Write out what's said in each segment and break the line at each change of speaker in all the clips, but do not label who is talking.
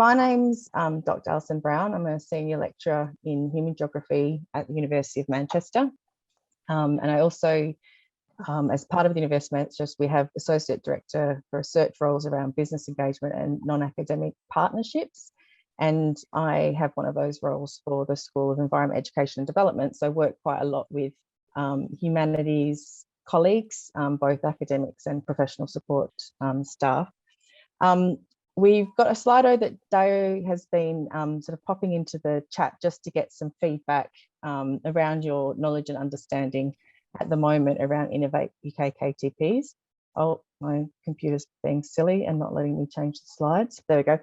my name's Dr. Alison Brown. I'm a senior lecturer in human geography at the University of Manchester. And I also, as part of the University of Manchester, we have Associate Director for Research roles around business engagement and non-academic partnerships. And I have one of those roles for the School of Environment, Education and Development. So I work quite a lot with humanities colleagues, both academics and professional support staff. We've got a Slido that Dio has been sort of popping into the chat just to get some feedback around your knowledge and understanding at the moment around Innovate UK KTPs. Oh, my computer's being silly and not letting me change the slides. There we go.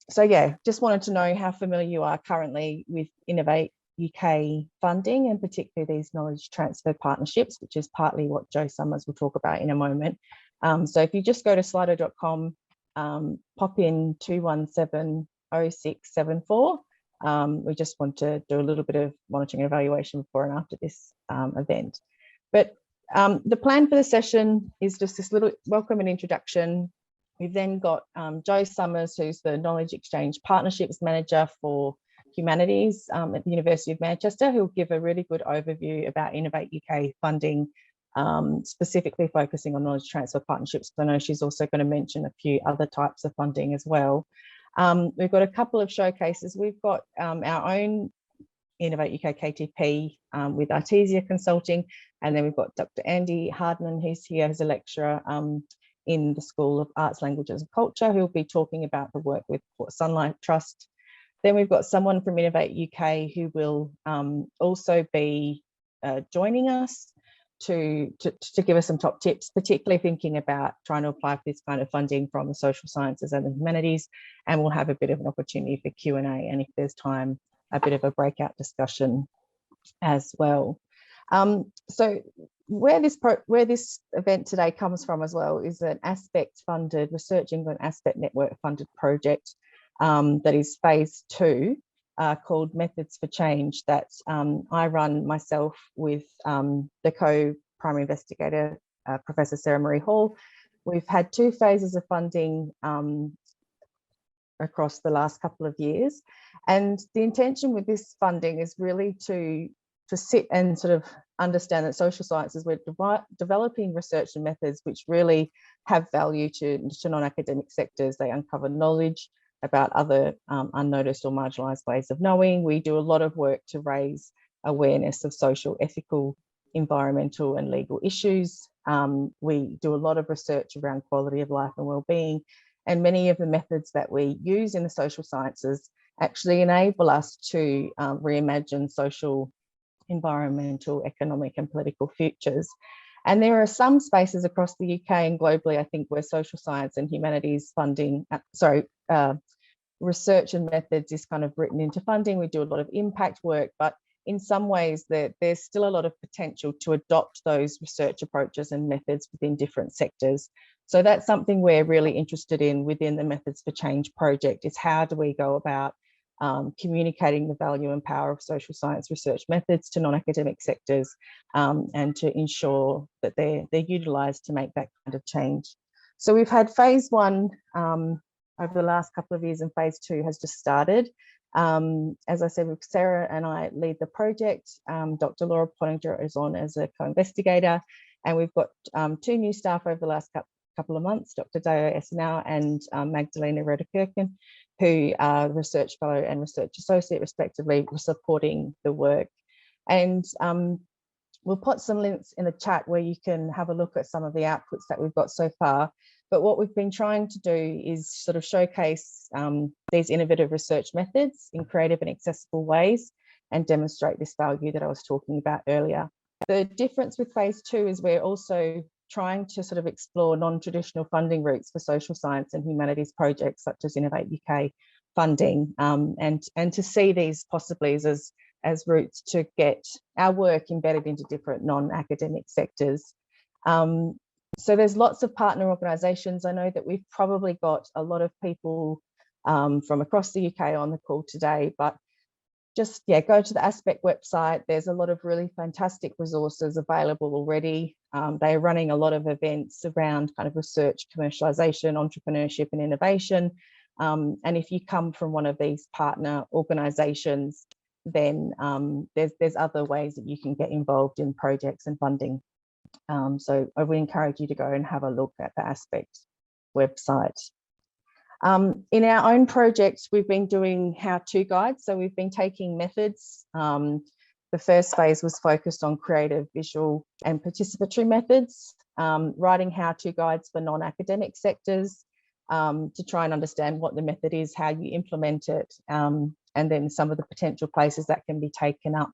So yeah, just wanted to know how familiar you are currently with Innovate UK funding, and particularly these knowledge transfer partnerships, which is partly what Jo Summers will talk about in a moment. So if you just go to slido.com, pop in 2170674. We just want to do a little bit of monitoring and evaluation before and after this event. But the plan for the session is just this little welcome and introduction. We've then got Jo Summers, who's the Knowledge Exchange Partnerships Manager for Humanities at the University of Manchester, who'll give a really good overview about Innovate UK funding, specifically focusing on knowledge transfer partnerships. I know she's also going to mention a few other types of funding as well. We've got a couple of showcases. We've got our own Innovate UK KTP with Artesia Consulting, and then we've got Dr. Andy Hardman, who's here as a lecturer in the School of Arts, Languages and Culture, who'll be talking about the work with Port Sunlight Trust. Then we've got someone from Innovate UK who will also be joining us to give us some top tips, particularly thinking about trying to apply for this kind of funding from the social sciences and the humanities. And we'll have a bit of an opportunity for Q&A, and if there's time, a bit of a breakout discussion as well. So where this event today comes from as well is an Aspect funded, Research England Aspect Network funded project that is phase 2, called Methods for Change, that I run myself with the co-primary investigator, Professor Sarah Marie Hall. We've had 2 phases of funding across the last couple of years. And the intention with this funding is really to sit and sort of understand that social sciences, we're developing research and methods which really have value to non-academic sectors. They uncover knowledge about other unnoticed or marginalised ways of knowing. We do a lot of work to raise awareness of social, ethical, environmental and legal issues. We do a lot of research around quality of life and well-being, and many of the methods that we use in the social sciences actually enable us to reimagine social, environmental, economic and political futures. And there are some spaces across the UK and globally, I think, where social science and humanities funding, research and methods is kind of written into funding. We do a lot of impact work, but in some ways there's still a lot of potential to adopt those research approaches and methods within different sectors. So that's something we're really interested in within the Methods for Change project, is how do we go about communicating the value and power of social science research methods to non-academic sectors, and to ensure that they're utilised to make that kind of change. So we've had phase 1 over the last couple of years, and phase 2 has just started. As I said, with Sarah and I lead the project. Dr. Laura Pottinger is on as a co-investigator, and we've got 2 new staff over the last couple of months, Dr. Dio Essenau and Magdalena Röderkirchen, who are Research Fellow and Research Associate respectively, supporting the work. And we'll put some links in the chat where you can have a look at some of the outputs that we've got so far. But what we've been trying to do is sort of showcase these innovative research methods in creative and accessible ways and demonstrate this value that I was talking about earlier. The difference with phase 2 is we're also trying to sort of explore non-traditional funding routes for social science and humanities projects such as Innovate UK funding, and to see these possibly as routes to get our work embedded into different non-academic sectors. So there's lots of partner organisations. I know that we've probably got a lot of people from across the UK on the call today, but just, yeah, go to the Aspect website. There's a lot of really fantastic resources available already. They're running a lot of events around kind of research, commercialisation, entrepreneurship and innovation. And if you come from one of these partner organisations, then there's other ways that you can get involved in projects and funding. So I would encourage you to go and have a look at the Aspect website. In our own projects, we've been doing how-to guides. So we've been taking methods. The first phase was focused on creative, visual and participatory methods, writing how-to guides for non-academic sectors to try and understand what the method is, how you implement it, and then some of the potential places that can be taken up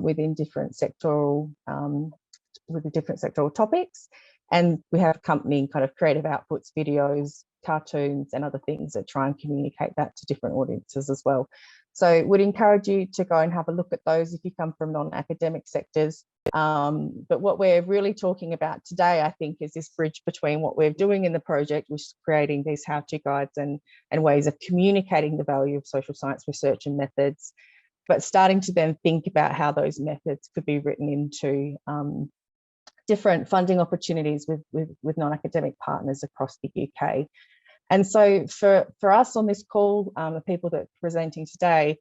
within different sectoral topics. And we have accompanying kind of creative outputs, videos, cartoons and other things that try and communicate that to different audiences as well. So would encourage you to go and have a look at those if you come from non-academic sectors. But what we're really talking about today, I think, is this bridge between what we're doing in the project, which is creating these how-to guides and ways of communicating the value of social science research and methods, but starting to then think about how those methods could be written into different funding opportunities with non-academic partners across the UK. And so for us on this call, the people that are presenting today,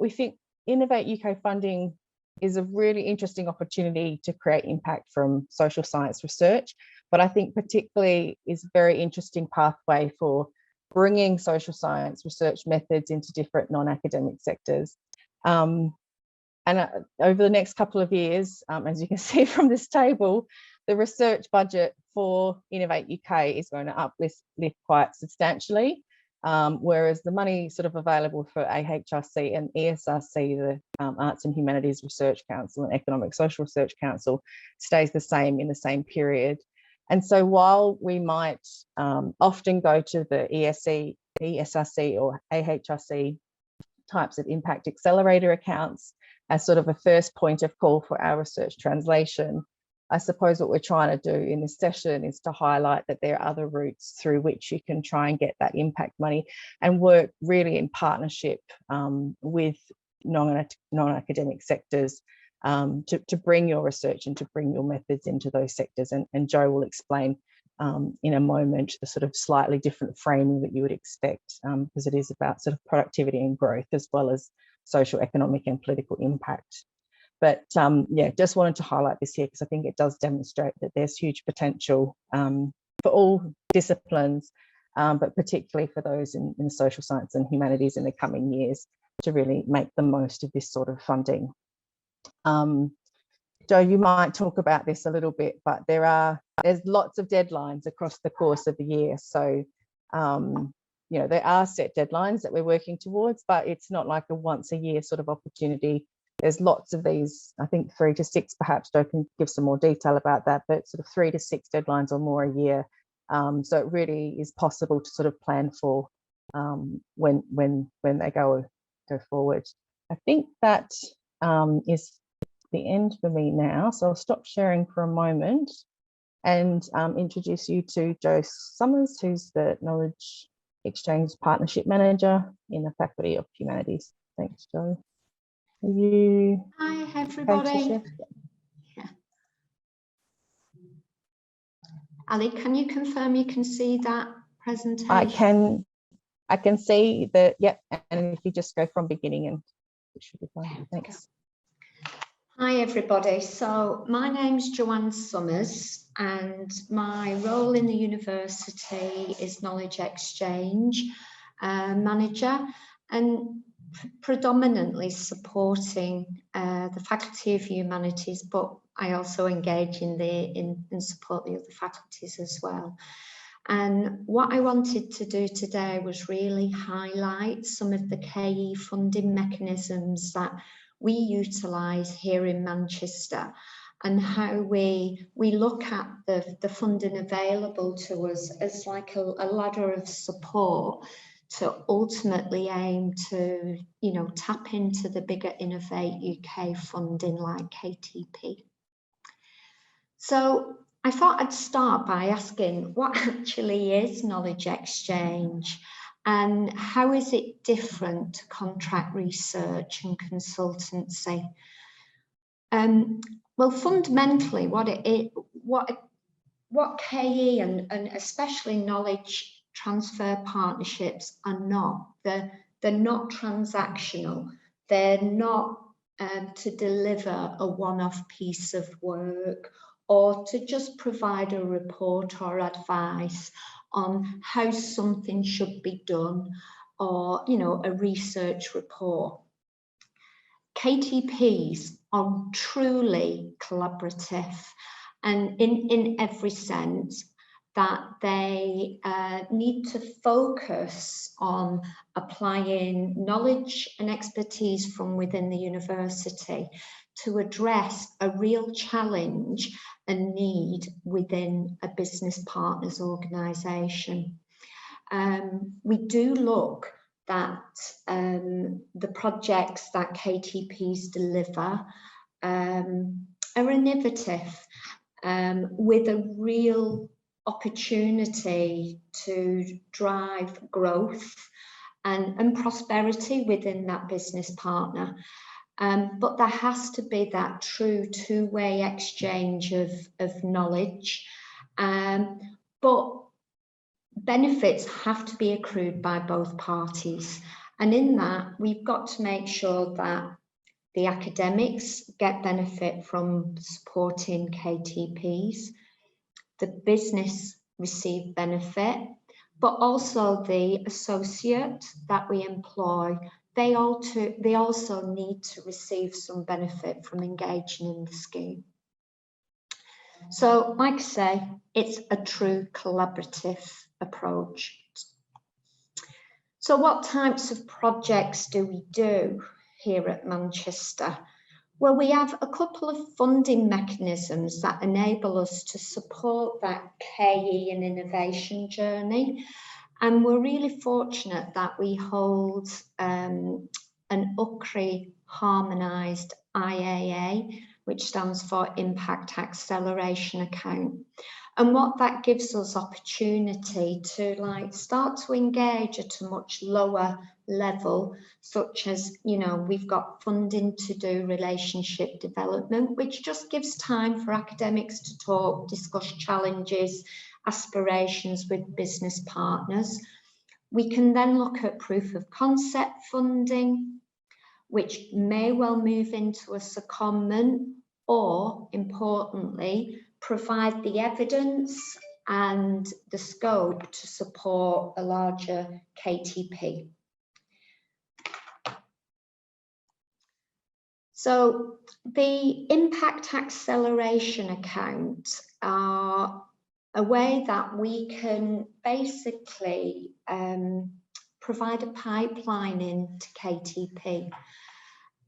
we think Innovate UK funding is a really interesting opportunity to create impact from social science research, but I think particularly is a very interesting pathway for bringing social science research methods into different non-academic sectors. And over the next couple of years, as you can see from this table, the research budget for Innovate UK is going to uplift quite substantially, whereas the money sort of available for AHRC and ESRC, the Arts and Humanities Research Council and Economic Social Research Council, stays the same in the same period. And so while we might often go to the ESC, ESRC or AHRC types of impact accelerator accounts as sort of a first point of call for our research translation, I suppose what we're trying to do in this session is to highlight that there are other routes through which you can try and get that impact money and work really in partnership with non-academic sectors to bring your research and to bring your methods into those sectors. And Jo will explain in a moment the sort of slightly different framing that you would expect, because it is about sort of productivity and growth as well as social, economic and political impact. But yeah, just wanted to highlight this here because I think it does demonstrate that there's huge potential for all disciplines, but particularly for those in social science and humanities in the coming years to really make the most of this sort of funding. Jo, you might talk about this a little bit, but there's lots of deadlines across the course of the year. So, you know, there are set deadlines that we're working towards, but it's not like a once a year sort of opportunity. There's lots of these, I think 3 to 6, perhaps Jo can give some more detail about that, but sort of 3 to 6 deadlines or more a year. So it really is possible to sort of plan for when they go forward. I think that is the end for me now. So I'll stop sharing for a moment and introduce you to Jo Summers, who's the Knowledge Exchange Partnership Manager in the Faculty of Humanities. Thanks, Jo.
Hi everybody. Yeah. Ali, can you confirm you can see that presentation?
I can see that, yep, and if you just go from beginning and it should be fine. Thanks.
Hi everybody, so my name's Joanne Summers and my role in the university is Knowledge Exchange Manager, and predominantly supporting the Faculty of Humanities, but I also engage in support the other faculties as well. And what I wanted to do today was really highlight some of the KE funding mechanisms that we utilise here in Manchester and how we look at the funding available to us as like a ladder of support to ultimately aim to, you know, tap into the bigger Innovate UK funding like KTP. So I thought I'd start by asking what actually is knowledge exchange and how is it different to contract research and consultancy? Well, fundamentally, what KE and especially knowledge transfer partnerships are not. They're not transactional. They're not to deliver a one-off piece of work or to just provide a report or advice on how something should be done, or, you know, a research report. KTPs are truly collaborative, and in every sense, that they need to focus on applying knowledge and expertise from within the university to address a real challenge and need within a business partners organisation. We do look that the projects that KTPs deliver are innovative, with a real opportunity to drive growth and prosperity within that business partner. But there has to be that true two-way exchange of knowledge. But benefits have to be accrued by both parties. And in that, we've got to make sure that the academics get benefit from supporting KTPs, the business receive benefit, but also the associate that we employ, they also need to receive some benefit from engaging in the scheme. So, like I say, it's a true collaborative approach. So what types of projects do we do here at Manchester? Well, we have a couple of funding mechanisms that enable us to support that KE and innovation journey. And we're really fortunate that we hold an UKRI harmonised IAA, which stands for Impact Acceleration Account. And what that gives us opportunity to start to engage at a much lower level, such as, you know, we've got funding to do relationship development, which just gives time for academics to talk, discuss challenges, aspirations with business partners. We can then look at proof of concept funding, which may well move into a secondment, or importantly, provide the evidence and the scope to support a larger KTP. So the impact acceleration accounts are a way that we can basically provide a pipeline into KTP.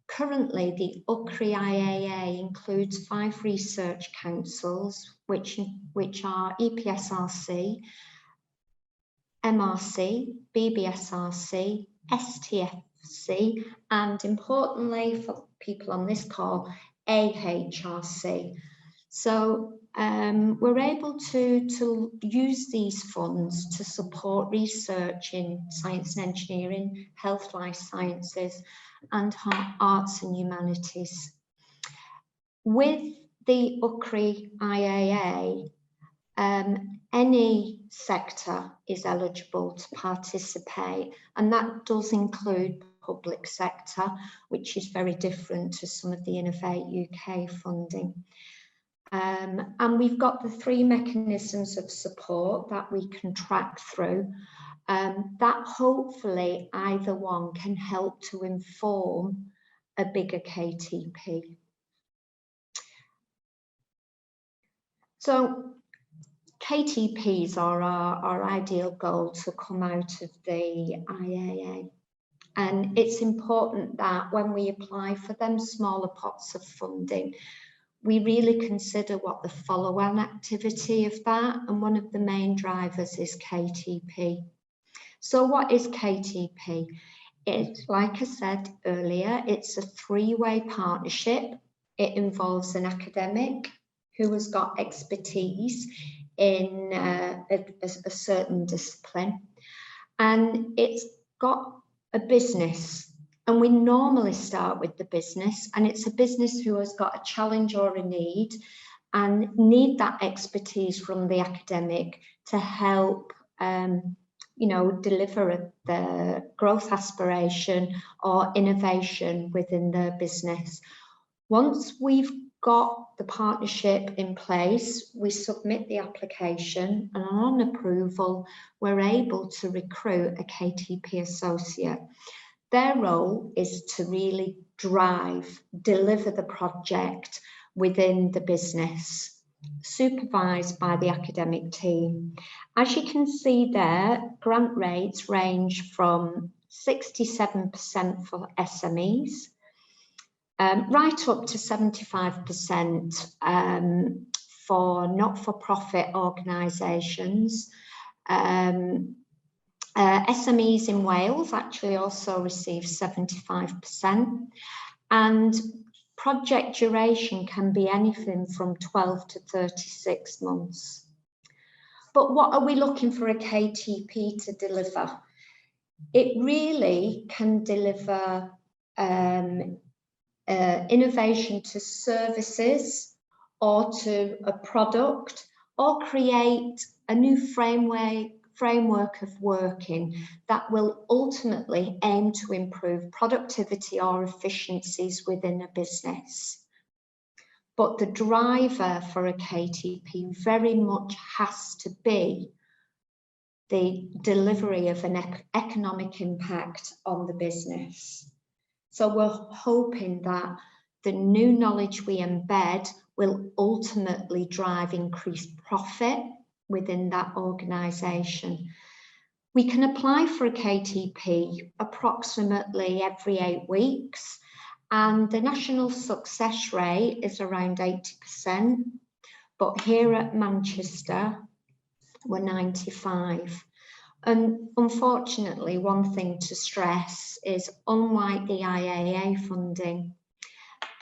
Currently, the UKRI IAA includes 5 research councils, which are EPSRC, MRC, BBSRC, STFC, and importantly for people on this call, AHRC. So we're able to use these funds to support research in science and engineering, health, life sciences, and arts and humanities. With the UKRI IAA, any sector is eligible to participate, and that does include public sector, which is very different to some of the Innovate UK funding. And we've got the 3 mechanisms of support that we can track through, that hopefully either one can help to inform a bigger KTP. So KTPs are our ideal goal to come out of the IAA. And it's important that when we apply for them smaller pots of funding, we really consider what the follow-on activity of that, and one of the main drivers is KTP. So what is KTP? It's, like I said earlier, it's a 3-way partnership. It involves an academic who has got expertise in a certain discipline, and it's got a business. And we normally start with the business, and it's a business who has got a challenge or a need, and need that expertise from the academic to help deliver the growth aspiration or innovation within their business. Once we've got the partnership in place, we submit the application, and on approval, we're able to recruit a KTP associate. Their role is to really deliver the project within the business, supervised by the academic team. As you can see there, grant rates range from 67% for SMEs, right up to 75% for not-for-profit organisations. SMEs in Wales actually also receive 75%, and project duration can be anything from 12 to 36 months. But what are we looking for a KTP to deliver? It really can deliver innovation to services or to a product, or create a new framework of working that will ultimately aim to improve productivity or efficiencies within a business. But the driver for a KTP very much has to be the delivery of an economic impact on the business. So we're hoping that the new knowledge we embed will ultimately drive increased profit within that organisation. We can apply for a KTP approximately every 8 weeks, and the national success rate is around 80%, but here at Manchester, we're 95%. And unfortunately, one thing to stress is, unlike the IAA funding,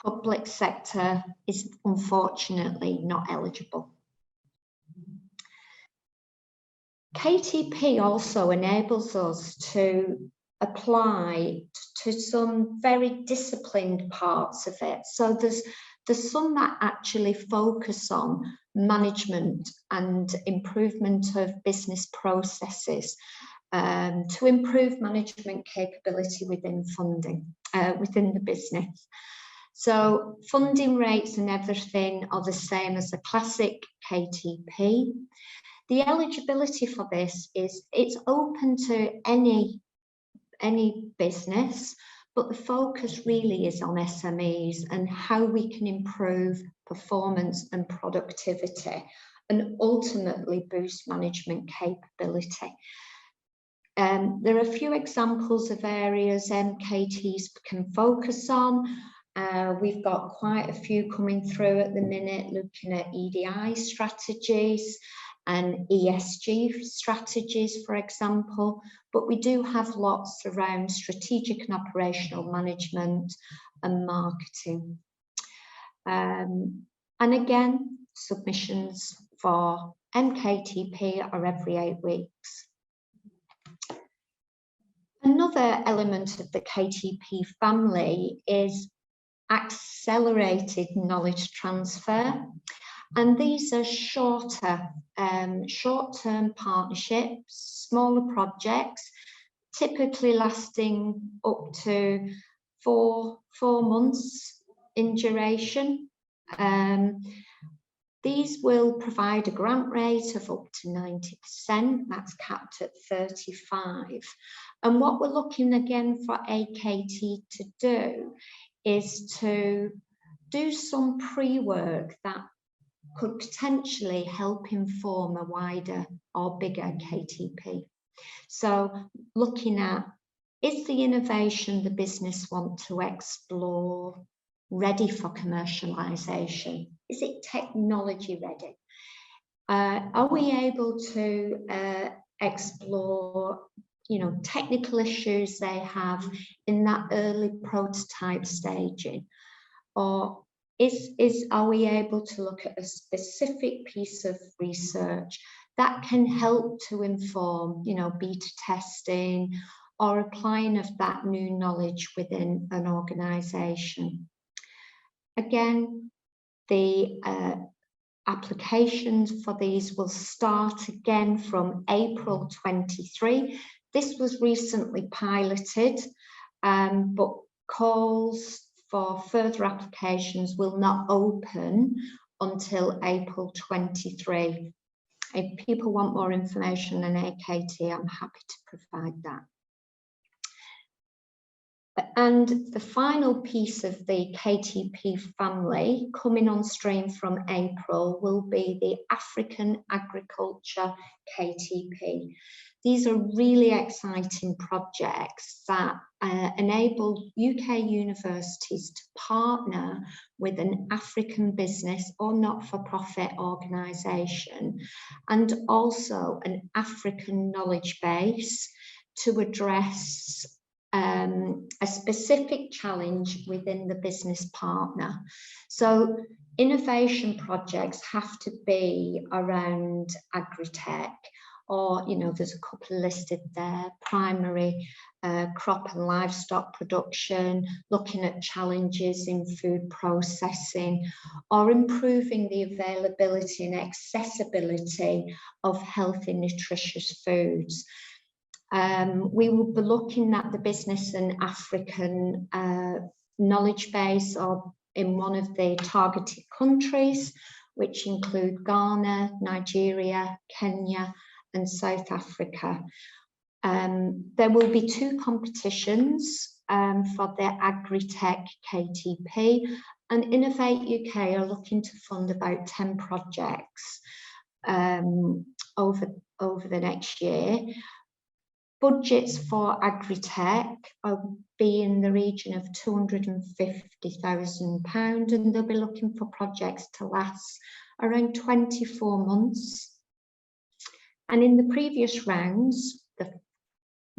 public sector is unfortunately not eligible. KTP also enables us to apply to some very disciplined parts of it. So there's some that actually focus on management and improvement of business processes to improve management capability within within the business. So funding rates and everything are the same as a classic KTP. The eligibility for this is it's open to any business, but the focus really is on SMEs and how we can improve performance and productivity and ultimately boost management capability. There are a few examples of areas MKTs can focus on. We've got quite a few coming through at the minute, looking at EDI strategies and ESG strategies, for example, but we do have lots around strategic and operational management and marketing. And again, submissions for MKTP are every 8 weeks. Another element of the KTP family is accelerated knowledge transfer. And these are short-term partnerships, smaller projects, typically lasting up to four months in duration. These will provide a grant rate of up to 90%, that's capped at 35%. And what we're looking again for AKT to do is to do some pre-work that could potentially help inform a wider or bigger KTP. So looking at, is the innovation the business want to explore ready for commercialisation? Is it technology ready? Are we able to explore, technical issues they have in that early prototype staging? Or are we able to look at a specific piece of research that can help to inform, beta testing or applying of that new knowledge within an organisation? Again, the applications for these will start again from April 23. This was recently piloted, but calls for further applications will not open until April 23. If people want more information on AKT, I'm happy to provide that. And the final piece of the KTP family coming on stream from April will be the African Agriculture KTP. These are really exciting projects that enable UK universities to partner with an African business or not-for-profit organisation, and also an African knowledge base to address a specific challenge within the business partner. So innovation projects have to be around agri-tech, or, you know, there's a couple listed there: primary crop and livestock production, looking at challenges in food processing, or improving the availability and accessibility of healthy, nutritious foods. We will be looking at the business and African knowledge base or in one of the targeted countries, which include Ghana, Nigeria, Kenya, and South Africa. There will be 2 competitions for the Agri-Tech KTP, and Innovate UK are looking to fund about 10 projects over the next year. Budgets for Agri-Tech will be in the region of £250,000, and they'll be looking for projects to last around 24 months. And in the previous rounds,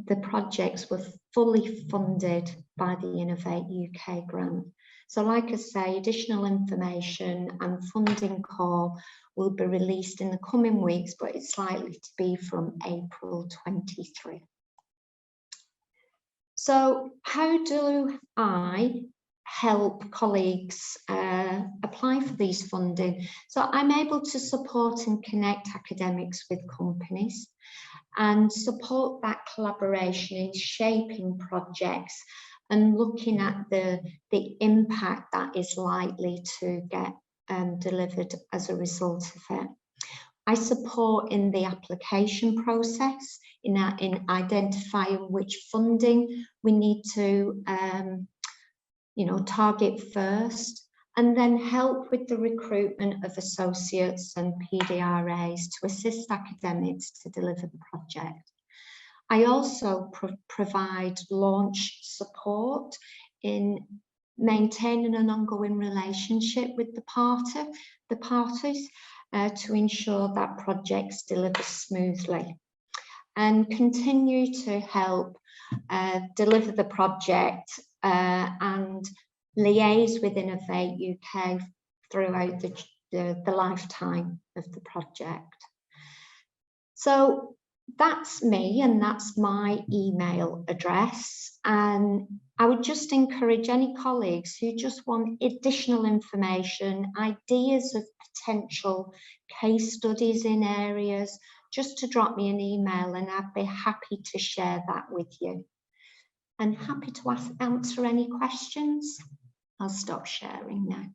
the projects were fully funded by the Innovate UK grant. So like I say, additional information and funding call will be released in the coming weeks, but it's likely to be from April 23. So how do I help colleagues apply for these funding? So I'm able to support and connect academics with companies and support that collaboration in shaping projects and looking at the impact that is likely to get delivered as a result of it. I support in the application process, in identifying which funding we need to target first, and then help with the recruitment of associates and PDRAs to assist academics to deliver the project. I also provide launch support in maintaining an ongoing relationship with the parties to ensure that projects deliver smoothly, and continue to help deliver the project and liaise with Innovate UK throughout the lifetime of the project. So that's me, and that's my email address. And I would just encourage any colleagues who just want additional information, ideas of potential case studies in areas, just to drop me an email, and I'd be happy to share that with you. And happy to answer any questions. I'll stop sharing now.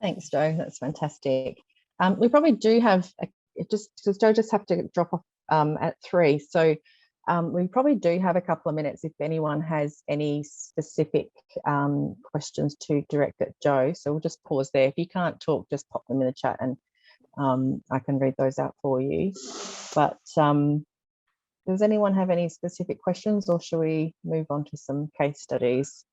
Thanks,
Jo. That's fantastic. We probably do have, because Jo just have to drop off at 3. So we probably do have a couple of minutes if anyone has any specific questions to direct at Jo. So we'll just pause there. If you can't talk, just pop them in the chat and I can read those out for you. But does anyone have any specific questions, or shall we move on to some case studies?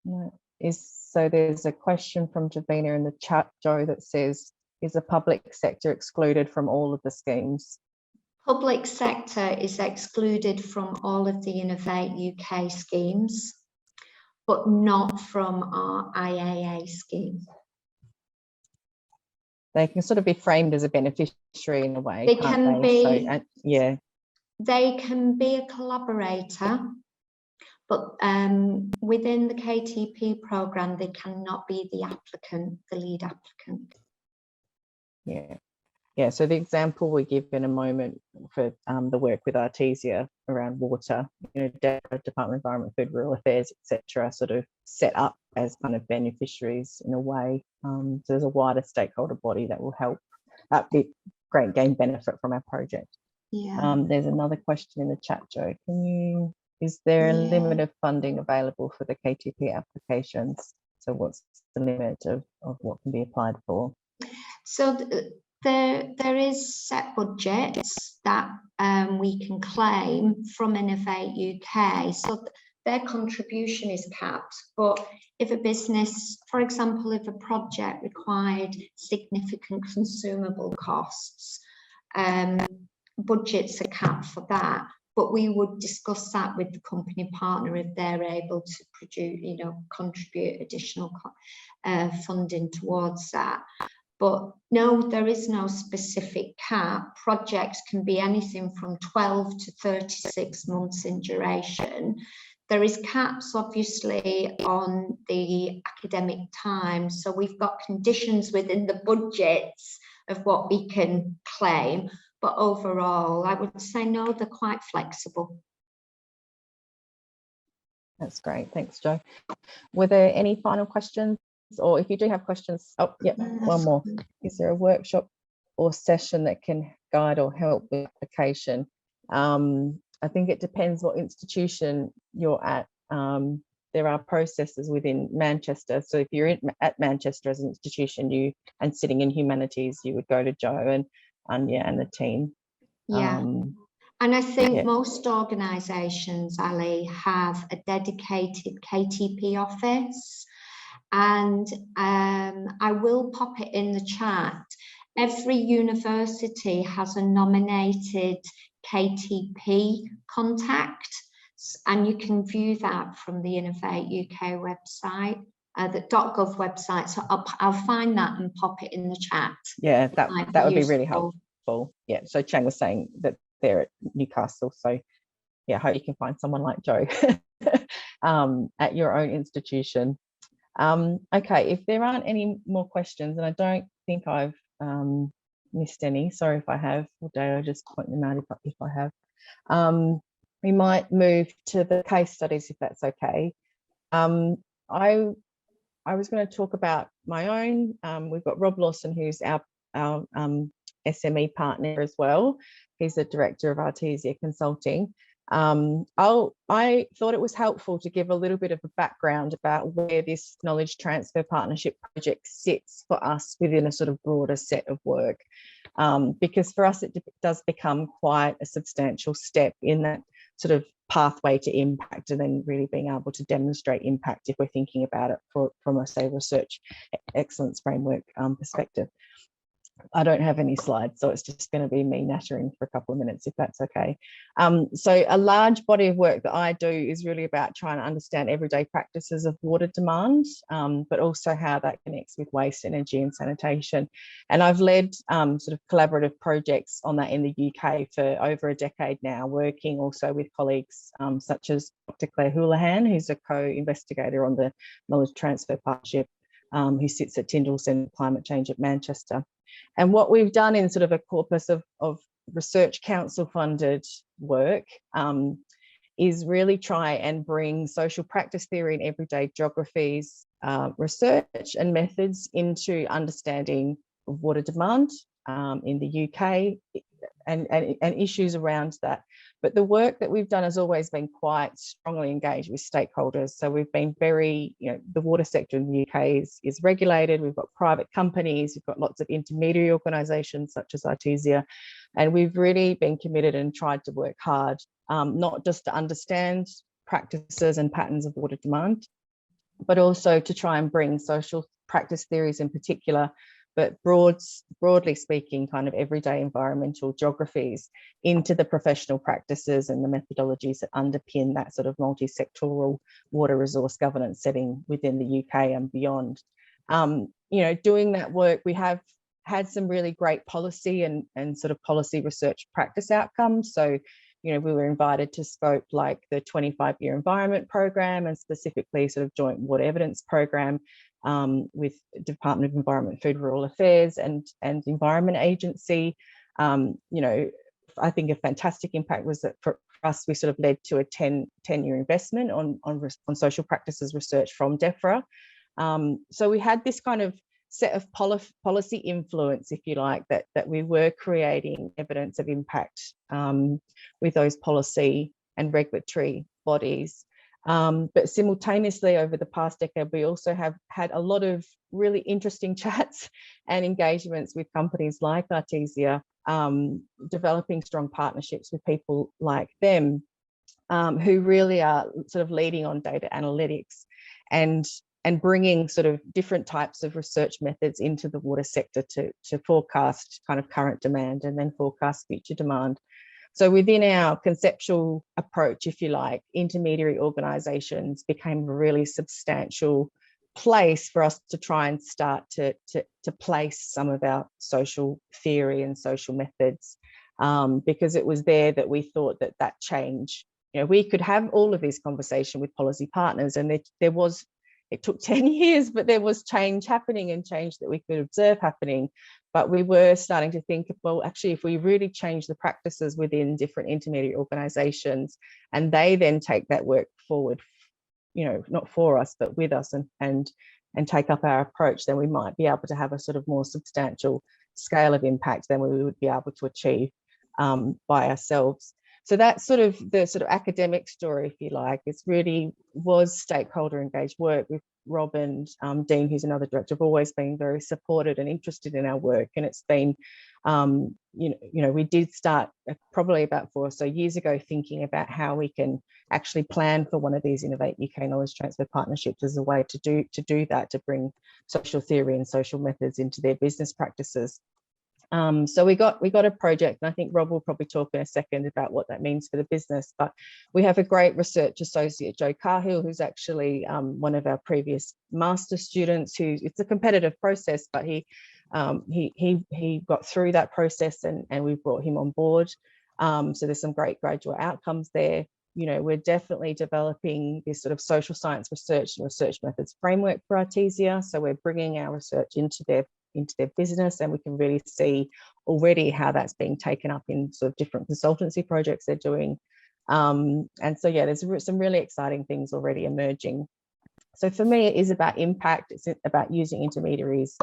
No. So there's a question from Javina in the chat, Jo, that says, is the public sector excluded from all of the schemes?
Public sector is excluded from all of the Innovate UK schemes, but not from our IAA scheme.
They can sort of be framed as a beneficiary in a way.
They can be,
so, yeah.
They can be a collaborator, But within the KTP programme, they cannot be the applicant, the lead applicant.
Yeah, so the example we give in a moment for the work with Artesia around water, Department of Environment, Food, Rural Affairs, etc., sort of set up as kind of beneficiaries in a way. So there's a wider stakeholder body that will help gain benefit from our project.
Yeah.
There's another question in the chat, Jo. Is there a limit of funding available for the KTP applications? So what's the limit of what can be applied for?
So there is set budgets that we can claim from Innovate UK. So their contribution is capped, but if a business, for example, if a project required significant consumable costs, budgets are capped for that. But we would discuss that with the company partner if they're able to produce, contribute additional funding towards that. But no, there is no specific cap. Projects can be anything from 12 to 36 months in duration. There is caps, obviously, on the academic time. So we've got conditions within the budgets of what we can claim. But overall, I would say no, they're quite flexible.
That's great. Thanks, Jo. Were there any final questions? Or if you do have questions, one more. Is there a workshop or session that can guide or help with application? I think it depends what institution you're at. There are processes within Manchester. So if you're at Manchester as an institution, and sitting in humanities, you would go to Jo and Anya and the team.
Yeah. And I think most organisations, Ali, have a dedicated KTP office. And I will pop it in the chat. Every university has a nominated KTP contact, and you can view that from the Innovate UK website, the .gov website. So I'll find that and pop it in the chat.
Yeah, that would be really helpful. Yeah, so Chang was saying that they're at Newcastle. So yeah, I hope you can find someone like Jo at your own institution. Okay, if there aren't any more questions, and I don't think I've missed any, sorry if I have, or Dale, just point them out if I have. We might move to the case studies if that's okay. I was going to talk about my own. We've got Rob Lawson, who's our SME partner as well. He's the director of Artesia Consulting. I thought it was helpful to give a little bit of a background about where this knowledge transfer partnership project sits for us within a sort of broader set of work, because for us it does become quite a substantial step in that sort of pathway to impact, and then really being able to demonstrate impact if we're thinking about it from a, say, research excellence framework perspective. I don't have any slides, so it's just going to be me nattering for a couple of minutes, if that's okay. So a large body of work that I do is really about trying to understand everyday practices of water demand, but also how that connects with waste, energy and sanitation. And I've led sort of collaborative projects on that in the UK for over a decade now, working also with colleagues such as Dr. Claire Houlihan, who's a co-investigator on the Knowledge Transfer Partnership, who sits at Tyndall Centre for Climate Change at Manchester. And what we've done in sort of a corpus of research council funded work is really try and bring social practice theory and everyday geographies research and methods into understanding of water demand in the UK and issues around that. But the work that we've done has always been quite strongly engaged with stakeholders. So we've been very, the water sector in the UK is regulated. We've got private companies, we've got lots of intermediary organisations such as Artesia, and we've really been committed and tried to work hard, not just to understand practices and patterns of water demand, but also to try and bring social practice theories in particular, but broadly speaking, kind of everyday environmental geographies into the professional practices and the methodologies that underpin that sort of multi-sectoral water resource governance setting within the UK and beyond. Doing that work, we have had some really great policy and sort of policy research practice outcomes. So we were invited to scope like the 25-year environment program and specifically sort of joint water evidence program with Department of Environment, Food, Rural Affairs and Environment Agency. I think a fantastic impact was that for us, we sort of led to a 10-year investment on social practices research from DEFRA. So we had this kind of set of policy influence, if you like, that we were creating evidence of impact with those policy and regulatory bodies. But simultaneously, over the past decade, we also have had a lot of really interesting chats and engagements with companies like Artesia, developing strong partnerships with people like them, who really are sort of leading on data analytics and bringing sort of different types of research methods into the water sector to forecast kind of current demand and then forecast future demand. So within our conceptual approach, if you like, intermediary organisations became a really substantial place for us to try and start to place some of our social theory and social methods, because it was there that we thought that change, we could have all of this conversation with policy partners, and it took 10 years, but there was change happening and change that we could observe happening. But we were starting to think, well, actually, if we really change the practices within different intermediate organisations and they then take that work forward, not for us, but with us and take up our approach, then we might be able to have a sort of more substantial scale of impact than we would be able to achieve by ourselves. So that's sort of the sort of academic story, if you like. It's really was stakeholder engaged work with Rob and Dean, who's another director, have always been very supported and interested in our work. And it's been, we did start probably about 4 or so years ago thinking about how we can actually plan for one of these Innovate UK knowledge transfer partnerships as a way to do that, to bring social theory and social methods into their business practices. So we got a project, and I think Rob will probably talk in a second about what that means for the business. But we have a great research associate, Joe Cahill, who's actually one of our previous master students. It's a competitive process, but he got through that process, and we brought him on board. So there's some great graduate outcomes there. We're definitely developing this sort of social science research and research methods framework for Artesia. So we're bringing our research into their business, and we can really see already how that's being taken up in sort of different consultancy projects they're doing. And so, yeah, there's some really exciting things already emerging. So for me, it is about impact. It's about using intermediaries.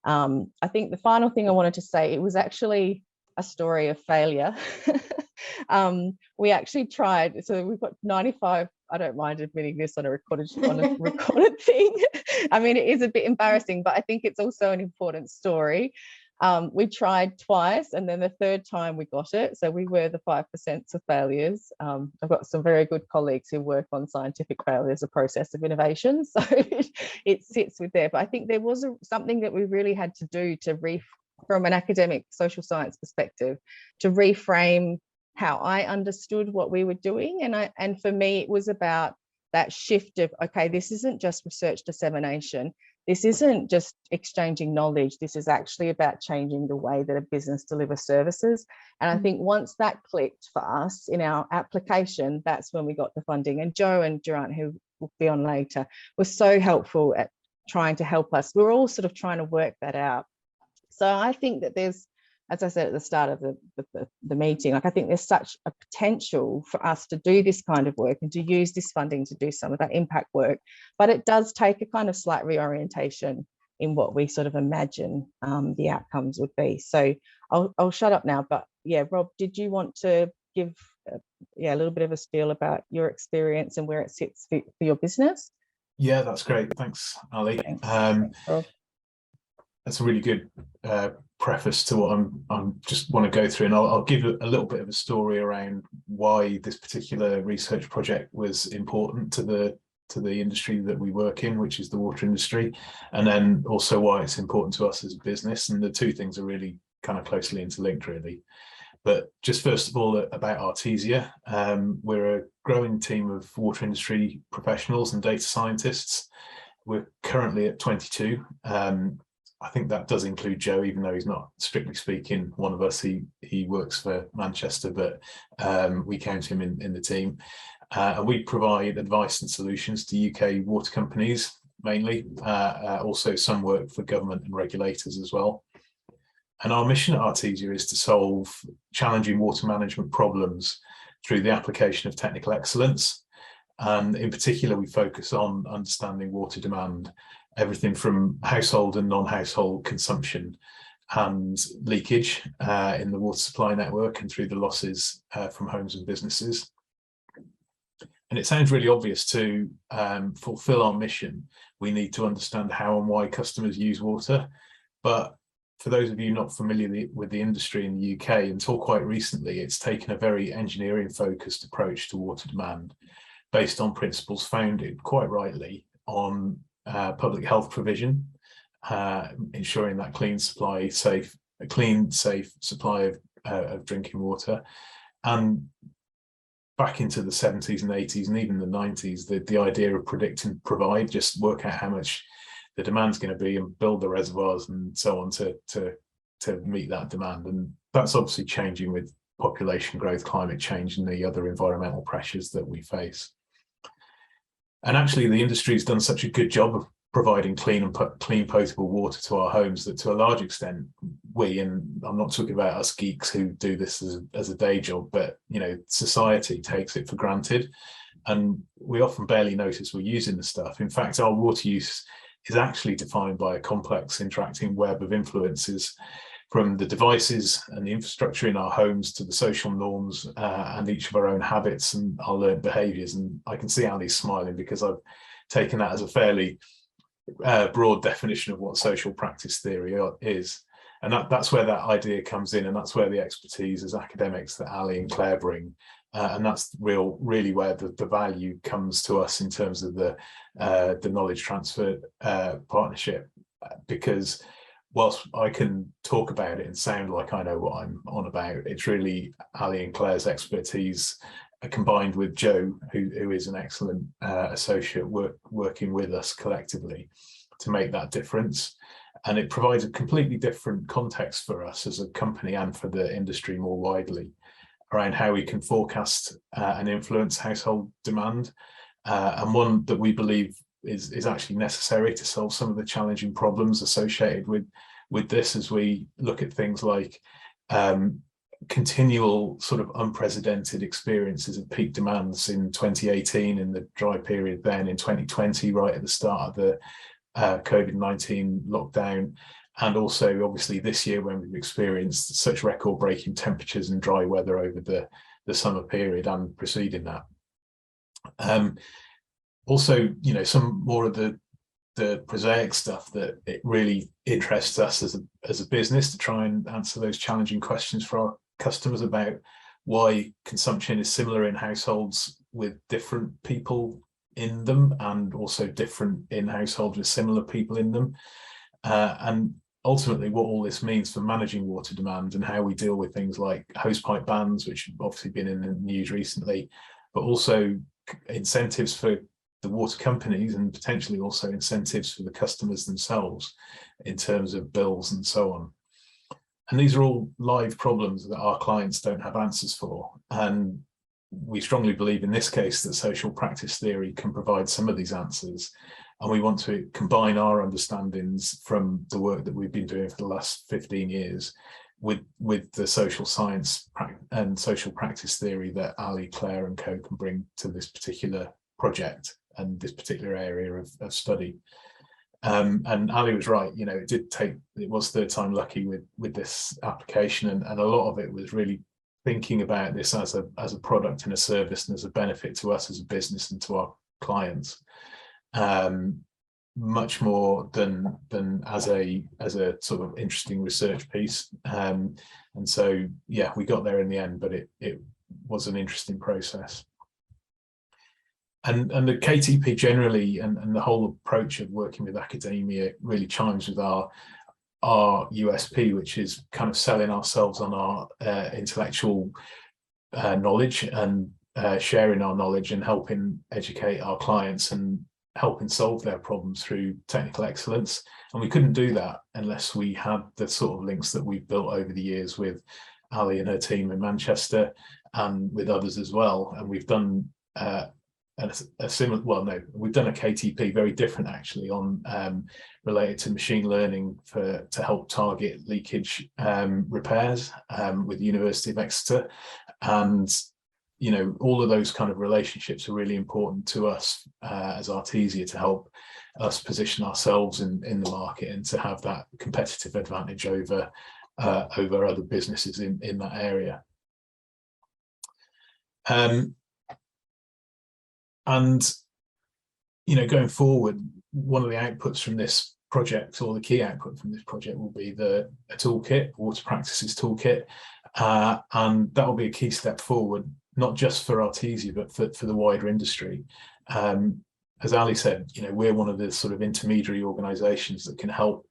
I think the final thing I wanted to say, it was actually a story of failure. We actually tried, so we've got 95, I don't mind admitting this on a recorded thing. I mean, it is a bit embarrassing, but I think it's also an important story. We tried twice, and then the third time we got it. So we were the 5% of failures. I've got some very good colleagues who work on scientific failure as a process of innovation. So it sits with there. But I think there was something that we really had to do from an academic social science perspective, to reframe how I understood what we were doing. And for me, it was about that shift of, okay, this isn't just research dissemination. This isn't just exchanging knowledge. This is actually about changing the way that a business delivers services. And I think once that clicked for us in our application, that's when we got the funding. And Joe and Durant, who will be on later, were so helpful at trying to help us. We're all sort of trying to work that out. So I think that there's, as I said at the start of the meeting, I think there's such a potential for us to do this kind of work and to use this funding to do some of that impact work. But it does take a kind of slight reorientation in what we sort of imagine the outcomes would be. So I'll shut up now. But yeah, Rob, did you want to give a little bit of a spiel about your experience and where it sits for your business?
Yeah, that's great. Thanks, Ali.
Thanks, Rob.
That's a really good preface to what I'm just want to go through, and I'll give a little bit of a story around why this particular research project was important to the industry that we work in, which is the water industry, and then also why it's important to us as a business. And the two things are really kind of closely interlinked, really. But just first of all, about Artesia, we're a growing team of water industry professionals and data scientists. We're currently at 22. I think that does include Joe, even though he's not strictly speaking one of us. He works for Manchester, but we count him in the team. And we provide advice and solutions to UK water companies mainly, also some work for government and regulators as well. And our mission at Artesia is to solve challenging water management problems through the application of technical excellence. And in particular, we focus on understanding water demand, everything from household and non-household consumption and leakage in the water supply network and through the losses from homes and businesses. And it sounds really obvious to fulfill our mission, we need to understand how and why customers use water. But for those of you not familiar with the industry in the UK, until quite recently, it's taken a very engineering focused approach to water demand based on principles founded quite rightly on public health provision, ensuring that a clean, safe supply of drinking water. And back into the 70s and 80s and even the 90s, the idea of predict and provide, just work out how much the demand's going to be and build the reservoirs and so on to meet that demand. And that's obviously changing with population growth, climate change, and the other environmental pressures that we face. And actually, the industry's done such a good job of providing clean potable water to our homes that to a large extent we, and I'm not talking about us geeks who do this as a day job, but society takes it for granted, and we often barely notice we're using the stuff. In fact, our water use is actually defined by a complex interacting web of influences, from the devices and the infrastructure in our homes to the social norms and each of our own habits and our learned behaviours. And I can see Ali's smiling because I've taken that as a fairly broad definition of what social practice theory is. And that's where that idea comes in, and that's where the expertise as academics that Ali and Claire bring. And that's really where the value comes to us in terms of the knowledge transfer partnership, because whilst I can talk about it and sound like I know what I'm on about, it's really Ali and Claire's expertise combined with Joe, who is an excellent associate working with us collectively to make that difference. And it provides a completely different context for us as a company and for the industry more widely around how we can forecast and influence household demand, and one that we believe is actually necessary to solve some of the challenging problems associated with this, as we look at things like continual sort of unprecedented experiences of peak demands in 2018 in the dry period, then in 2020 right at the start of the COVID-19 lockdown, and also obviously this year when we've experienced such record-breaking temperatures and dry weather over the summer period and preceding that. Also, some more of the prosaic stuff that it really interests us as a business to try and answer those challenging questions for our customers about why consumption is similar in households with different people in them, and also different in households with similar people in them, and ultimately what all this means for managing water demand and how we deal with things like hosepipe bans, which have obviously been in the news recently, but also incentives for the water companies and potentially also incentives for the customers themselves in terms of bills and so on. And these are all live problems that our clients don't have answers for. And we strongly believe in this case that social practice theory can provide some of these answers. And we want to combine our understandings from the work that we've been doing for the last 15 years with the social science and social practice theory that Ali, Claire and co can bring to this particular project and this particular area of study. And Ali was right, it was third time lucky with this application, and a lot of it was really thinking about this as a product and a service and as a benefit to us as a business and to our clients, much more than as a sort of interesting research piece. And so yeah, we got there in the end, but it was an interesting process. And the KTP generally and the whole approach of working with academia really chimes with our USP, which is kind of selling ourselves on our intellectual knowledge and sharing our knowledge and helping educate our clients and helping solve their problems through technical excellence. And we couldn't do that unless we had the sort of links that we've built over the years with Ali and her team in Manchester and with others as well. And we've done a similar, well, no, we've done a KTP, very different actually, on related to machine learning to help target leakage repairs with the University of Exeter. And you know, all of those kind of relationships are really important to us as Artesia, to help us position ourselves in the market and to have that competitive advantage over other businesses in that area. And you know, going forward, one of the outputs from this project, or the key output from this project, will be a toolkit, water practices toolkit, and that will be a key step forward, not just for Artesia, but for the wider industry. As Ali said, you know, we're one of the sort of intermediary organisations that can help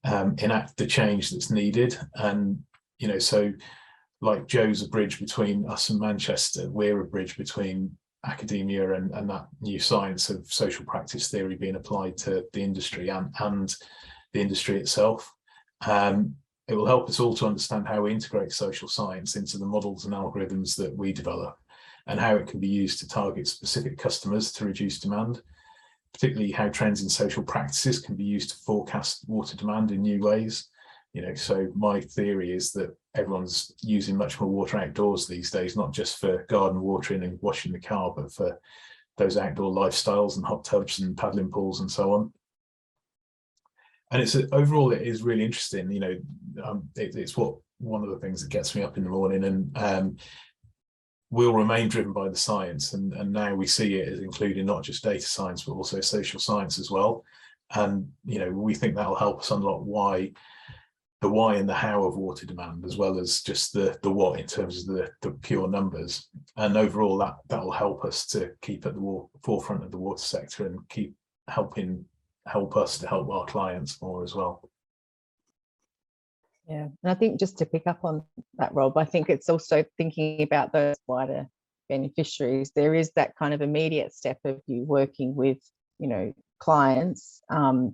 enact the change that's needed. And you know, so like Joe's a bridge between us and Manchester, we're a bridge between academia and that new science of social practice theory being applied to the industry and the industry itself. It will help us all to understand how we integrate social science into the models and algorithms that we develop, and how it can be used to target specific customers to reduce demand, particularly how trends in social practices can be used to forecast water demand in new ways. You know, so my theory is that everyone's using much more water outdoors these days, not just for garden watering and washing the car, but for those outdoor lifestyles and hot tubs and paddling pools and so on. And it's overall, it is really interesting. You know, it's one of the things that gets me up in the morning, and we'll remain driven by the science. And now we see it as including not just data science, but also social science as well. And, you know, we think that'll help us unlock the why and the how of water demand, as well as just the what in terms of the pure numbers. And overall, that will help us to keep at the forefront of the water sector and keep help us to help our clients more as well.
Yeah, and I think just to pick up on that, Rob, I think it's also thinking about those wider beneficiaries. There is that kind of immediate step of you working with, you know, clients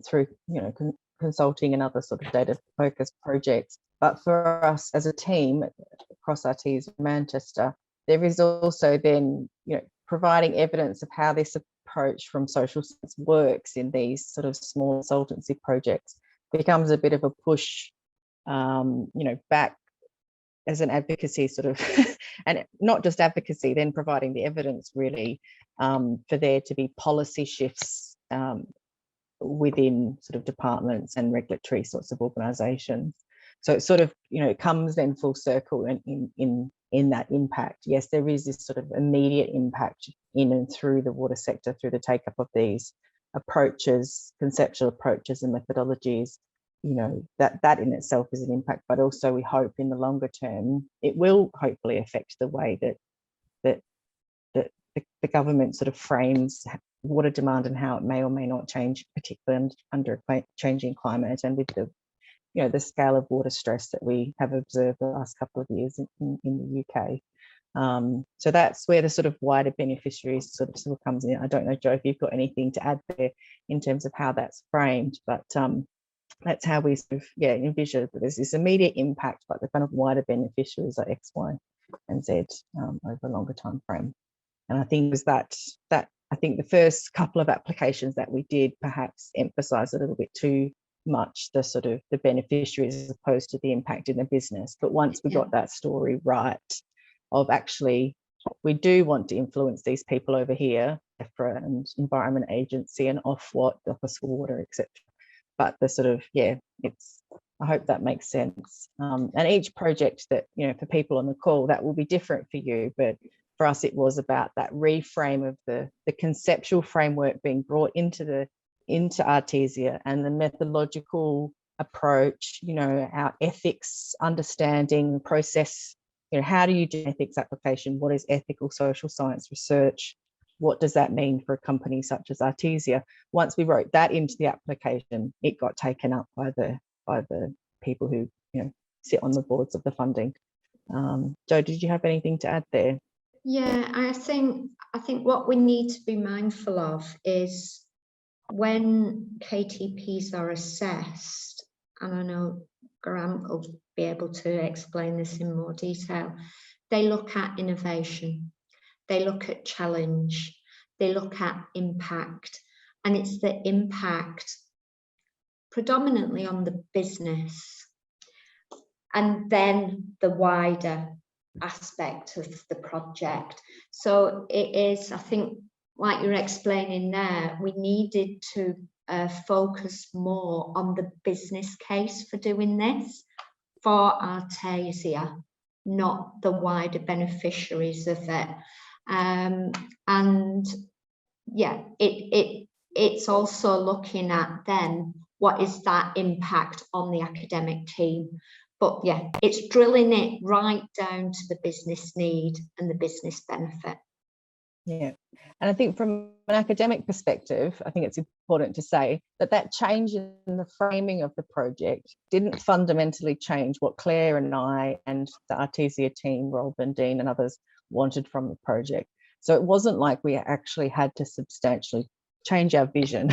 through, you know, consulting and other sort of data focused projects. But for us as a team across Artesia Manchester, there is also then, you know, providing evidence of how this approach from social science works in these sort of small consultancy projects becomes a bit of a push, you know, back as an advocacy sort of, and not just advocacy, then providing the evidence really for there to be policy shifts within sort of departments and regulatory sorts of organisations. So it sort of, you know, it comes then full circle in that impact. Yes, there is this sort of immediate impact in and through the water sector through the take up of these approaches, conceptual approaches and methodologies. You know, that in itself is an impact, but also we hope in the longer term it will hopefully affect the way that the government sort of frames water demand and how it may or may not change, particularly under a changing climate and with the, you know, the scale of water stress that we have observed the last couple of years in the UK. So that's where the sort of wider beneficiaries sort of comes in. I don't know, Joe, if you've got anything to add there in terms of how that's framed, but that's how we sort of, yeah, envision that there's this immediate impact, but the kind of wider beneficiaries are X, Y, and Z over a longer time frame. And I think was that I think the first couple of applications that we did perhaps emphasize a little bit too much the sort of the beneficiaries as opposed to the impact in the business. But once we got that story right of actually we do want to influence these people over here, EFRA and Environment Agency and Ofwat, the Office for Water, etc. But the sort of, yeah, I hope that makes sense. And each project that, you know, for people on the call, that will be different for you, but for us, it was about that reframe of the conceptual framework being brought into Artesia and the methodological approach, you know, our ethics understanding process, you know, how do you do ethics application? What is ethical social science research? What does that mean for a company such as Artesia? Once we wrote that into the application, it got taken up by the people who, you know, sit on the boards of the funding. Joe, did you have anything to add there?
Yeah, I think what we need to be mindful of is when KTPs are assessed, and I know Grant will be able to explain this in more detail, they look at innovation, they look at challenge, they look at impact, and it's the impact predominantly on the business, and then the wider aspect of the project. So it is, I think, like you're explaining there, we needed to focus more on the business case for doing this for Artesia, not the wider beneficiaries of it. And yeah, it's also looking at then what is that impact on the academic team. But yeah, it's drilling it right down to the business need and the business benefit.
Yeah, and I think from an academic perspective, I think it's important to say that that change in the framing of the project didn't fundamentally change what Claire and I and the Artesia team, Rob and Dean and others, wanted from the project. So it wasn't like we actually had to substantially change our vision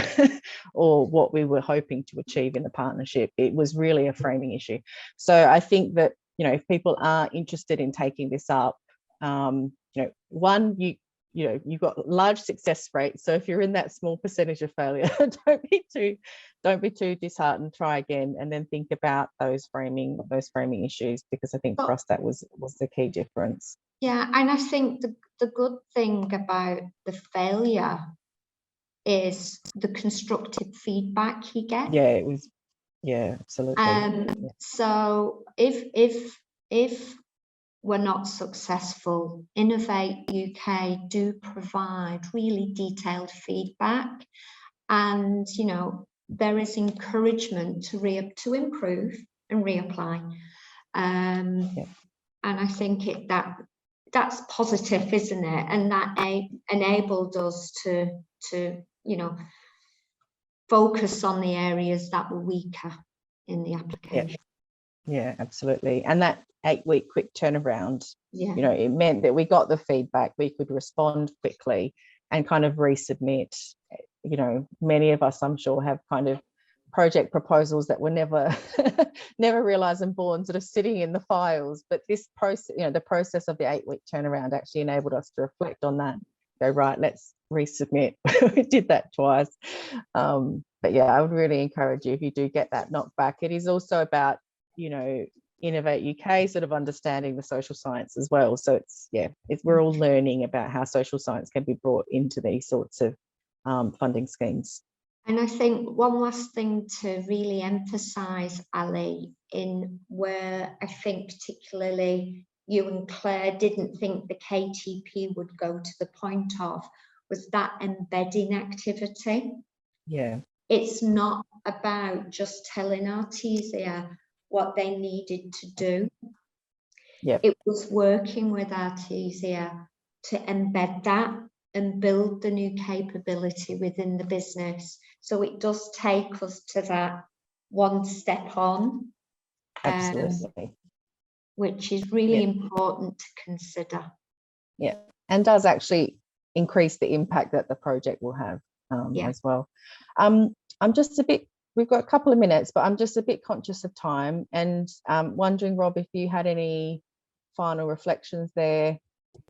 or what we were hoping to achieve in the partnership. It was really a framing issue. So I think that, you know, if people are interested in taking this up, you know, one, you've got large success rates. So if you're in that small percentage of failure, don't be too disheartened. Try again, and then think about those framing issues, because I think for us that was the key difference.
Yeah, and I think the good thing about the failure is the constructive feedback you get.
Yeah, it was. Yeah, absolutely.
So if we're not successful, Innovate UK do provide really detailed feedback, and you know, there is encouragement to improve and reapply. And I think that's positive, isn't it? And that enabled us to you know, focus on the areas that were weaker in the application.
Yeah, absolutely. And that 8-week quick turnaround, you know, it meant that we got the feedback, we could respond quickly and kind of resubmit. You know, many of us, I'm sure, have kind of project proposals that were never realized and born, sort of sitting in the files. But this process, you know, the process of the 8-week turnaround actually enabled us to reflect on that, go, right, let's resubmit. We did that twice. But yeah, I would really encourage you, if you do get that knocked back. It is also about, you know, Innovate UK sort of understanding the social science as well. So we're all learning about how social science can be brought into these sorts of funding schemes.
And I think one last thing to really emphasize, Ali, in where I think particularly you and Claire didn't think the KTP would go to the point of, was that embedding activity.
Yeah.
It's not about just telling Artesia what they needed to do.
Yeah.
It was working with Artesia to embed that and build the new capability within the business. So it does take us to that one step on.
Absolutely.
Which is really important to consider.
Yeah, and does actually increase the impact that the project will have as well. I'm just a bit, we've got a couple of minutes, but I'm just a bit conscious of time, and wondering, Rob, if you had any final reflections there,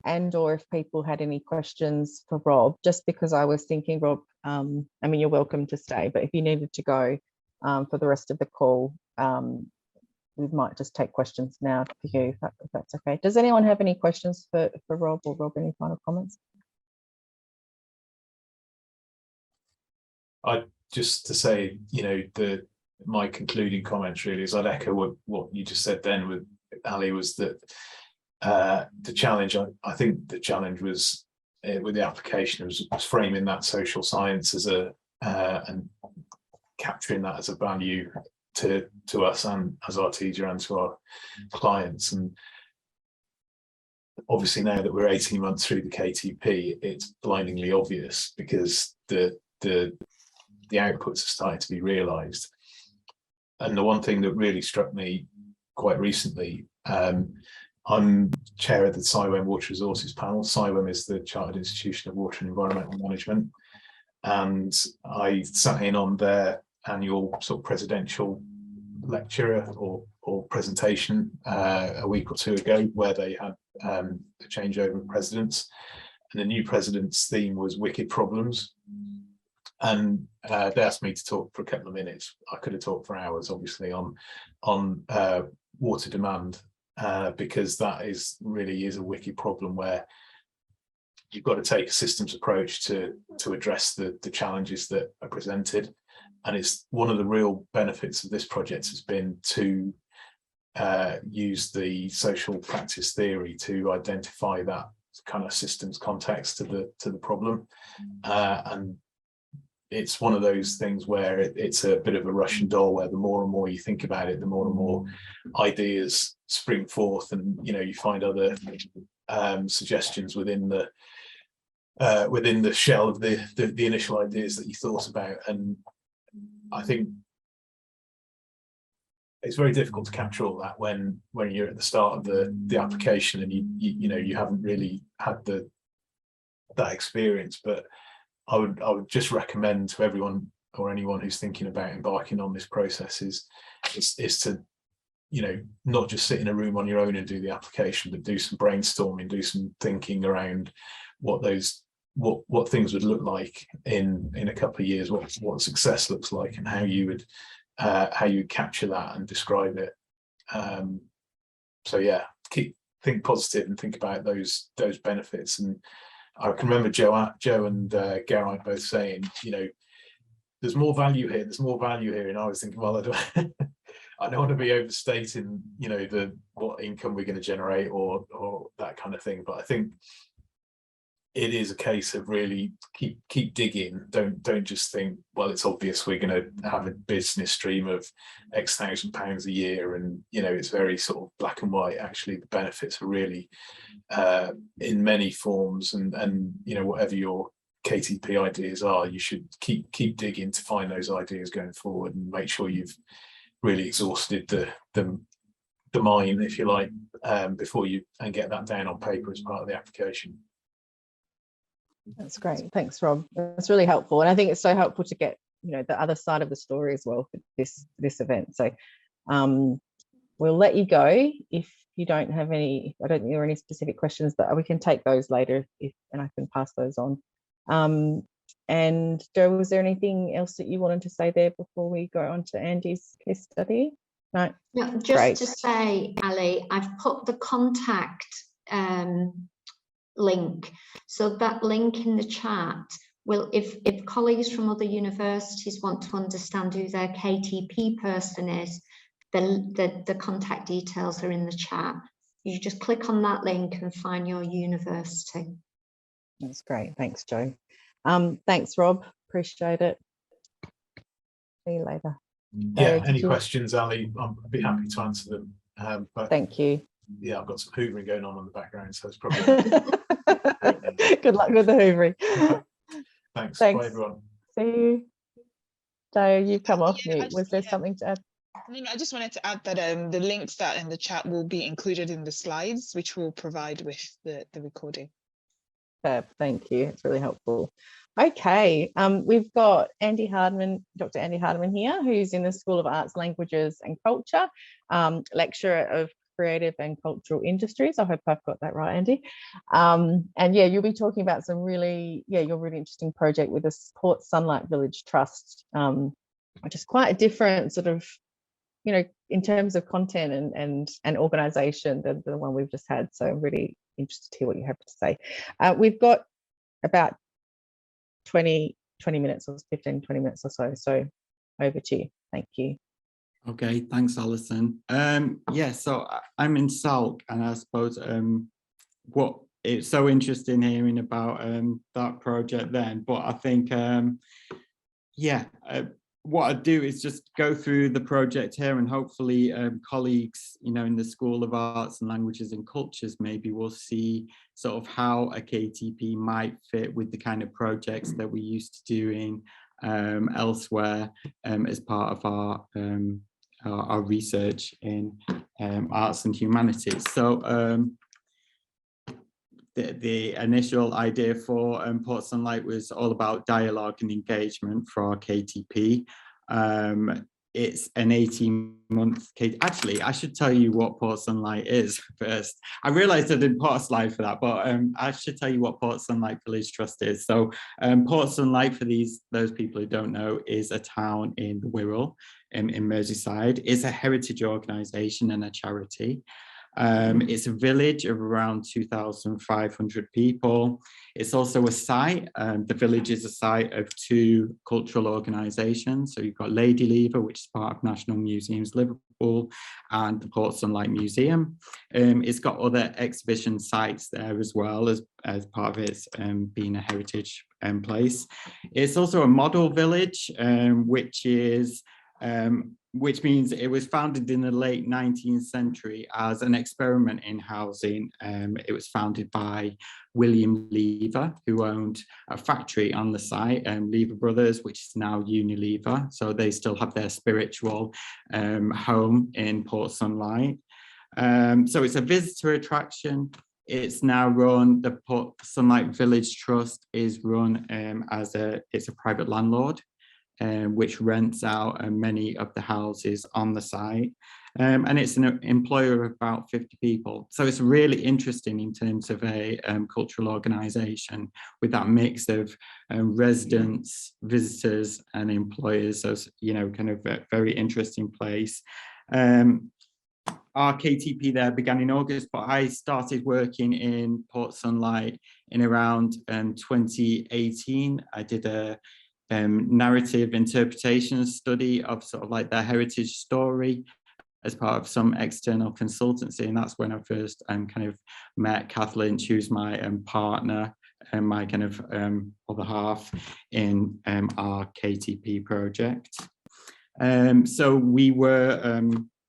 and or if people had any questions for Rob, just because I was thinking, Rob, I mean, you're welcome to stay, but if you needed to go for the rest of the call, we might just take questions now for you, if that's okay. Does anyone have any questions for Rob, or Rob, any final comments?
Just to say, you know, my concluding comments really is I'd echo what you just said then with Ali, was that the challenge, I think the challenge was with the application was framing that social science as and capturing that as a value to us and as Artesia and to our clients. And obviously now that we're 18 months through the KTP, it's blindingly obvious, because the outputs are starting to be realized. And the one thing that really struck me quite recently, I'm chair of the CIWEM Water Resources Panel. CIWEM is the Chartered Institution of Water and Environmental Management. and I sat in on their annual sort of presidential lecture or presentation a week or two ago, where they had a changeover of presidents, and the new president's theme was wicked problems. And they asked me to talk for a couple of minutes. I could have talked for hours, obviously, on water demand, because that really is a wicked problem where you've got to take a systems approach to address the challenges that are presented. And it's one of the real benefits of this project has been to use the social practice theory to identify that kind of systems context to the problem. And it's one of those things where it's a bit of a Russian doll, where the more and more you think about it, the more and more ideas spring forth, and you find other suggestions within the shell of the initial ideas that you thought about. And I think it's very difficult to capture all that when you're at the start of the application and you haven't really had that experience. But I would just recommend to everyone or anyone who's thinking about embarking on this process is to not just sit in a room on your own and do the application, but do some brainstorming, do some thinking around what things would look like in a couple of years, what success looks like, and how you would capture that and describe it. So yeah, think positive and think about those benefits. And I can remember Joe and Geraint both saying, there's more value here. There's more value here. And I was thinking, well, I don't want to be overstating, what income we're going to generate or that kind of thing. But I think it is a case of really keep digging. Don't just think, well, it's obvious we're going to have a business stream of X thousand pounds a year, and it's very sort of black and white. Actually, the benefits are really in many forms, and whatever your KTP ideas are, you should keep digging to find those ideas going forward, and make sure you've really exhausted the mine, if you like, before you get that down on paper as part of the application.
That's great. Thanks, Rob. That's really helpful. And I think it's so helpful to get, the other side of the story as well for this event. So we'll let you go if you don't have any, I don't think there are any specific questions, but we can take those later and I can pass those on. And Joe, was there anything else that you wanted to say there before we go on to Andy's case study? No,
just
great.
To say, Ali, I've put the contact link, so that link in the chat will, if colleagues from other universities want to understand who their KTP person is, the contact details are in the chat. You just click on that link and find your university.
That's great. Thanks, Joe. Thanks, Rob. Appreciate it. See you later.
Yeah, any questions, Ali? I'd be happy to answer them. But
thank you.
Yeah, I've got some hoovering going on in the background, so it's probably
good luck with the hoovering.
Thanks. Bye, everyone.
See you. Joe, you've come off mute. Was there something to add?
No, I just wanted to add that the links that are in the chat will be included in the slides, which we'll provide with the recording.
Thank you. It's really helpful. Okay, we've got Andy Hardman, Dr. Andy Hardman here, who's in the School of Arts, Languages and Culture, lecturer of creative and cultural industries. I hope I've got that right, Andy. And yeah, you'll be talking about some your really interesting project with the Port Sunlight Village Trust, which is quite a different sort of, in terms of content and organisation than the one we've just had. So I'm really interested to hear what you have to say. We've got about 20 minutes or 15, 20 minutes or so. So over to you. Thank you.
Okay, thanks, Alison. Yeah, so I'm in Salk, and I suppose what it's so interesting hearing about that project then, but I think what I do is just go through the project here, and hopefully colleagues in the School of Arts and Languages and Cultures maybe will see sort of how a KTP might fit with the kind of projects that we used to doing elsewhere as part of our research in arts and humanities. So the initial idea for Port Sunlight was all about dialogue and engagement for our KTP. It's an 18-month actually, I should tell you what Port Sunlight is first. I realized I didn't put a slide for that, but I should tell you what Port Sunlight Village Trust is. So Port Sunlight, for those people who don't know, is a town in the Wirral in Merseyside. It's a heritage organisation and a charity. It's a village of around 2,500 people. It's also a site. The village is a site of 2 cultural organisations. So you've got Lady Lever, which is part of National Museums Liverpool, and the Port Sunlight Museum. It's got other exhibition sites there as well as part of its being a heritage place. It's also a model village, which means it was founded in the late 19th century as an experiment in housing. It was founded by William Lever, who owned a factory on the site, Lever Brothers, which is now Unilever. So they still have their spiritual home in Port Sunlight. So it's a visitor attraction. It's now run, the Port Sunlight Village Trust is run it's a private landlord, which rents out many of the houses on the site. And it's an employer of about 50 people. So it's really interesting in terms of a cultural organisation with that mix of residents, visitors and employers. So, kind of a very interesting place. Our KTP there began in August, but I started working in Port Sunlight in around 2018. I did a narrative interpretation study of sort of like their heritage story as part of some external consultancy, and that's when I first kind of met Kath Lynch, who's my partner and my kind of other half in our KTP project. So we were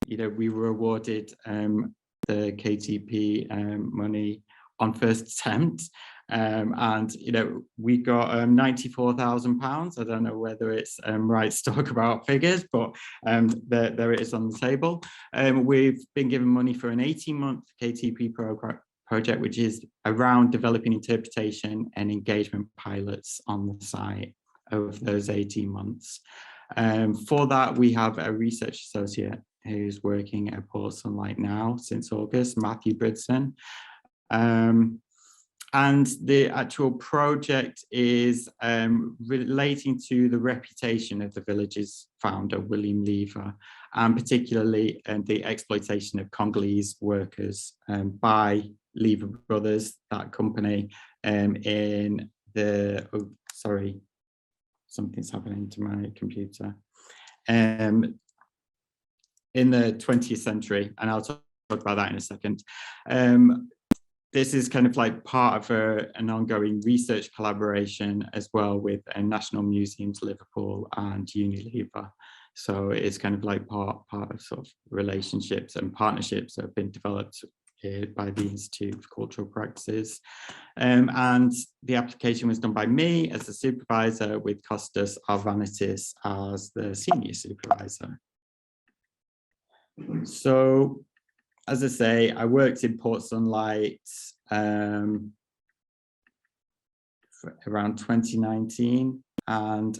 awarded the KTP money on first attempt. And we got £94,000. I don't know whether it's right to talk about figures, but there it is on the table. We've been given money for an 18-month KTP project, which is around developing interpretation and engagement pilots on the site over those 18 months. For that, we have a research associate who's working at Port Sunlight now since August, Matthew Bridson. And the actual project is relating to the reputation of the village's founder, William Lever, and particularly the exploitation of Congolese workers by Lever Brothers, that company, in the, sorry, something's happening to my computer, in the 20th century, and I'll talk about that in a second. This is kind of like part of an ongoing research collaboration as well with National Museums Liverpool and Unilever. So it's kind of like part of sort of relationships and partnerships that have been developed by the Institute of Cultural Practices. And the application was done by me as the supervisor, with Kostas Arvanitis as the senior supervisor. So, as I say, I worked in Port Sunlight around 2019, and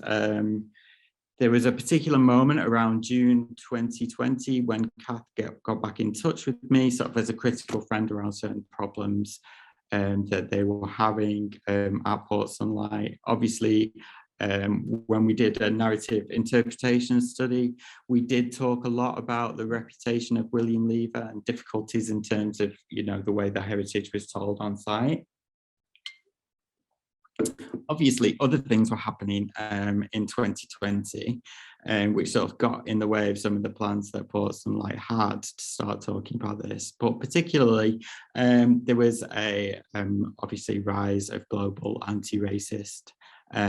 there was a particular moment around June 2020 when Kath got back in touch with me, sort of as a critical friend, around certain problems that they were having at Port Sunlight. Obviously, when we did a narrative interpretation study, we did talk a lot about the reputation of William Lever and difficulties in terms of, the way the heritage was told on site. Obviously, other things were happening in 2020, which sort of got in the way of some of the plans that Port Sunlight had to start talking about this. But particularly, there was a obviously rise of global anti-racist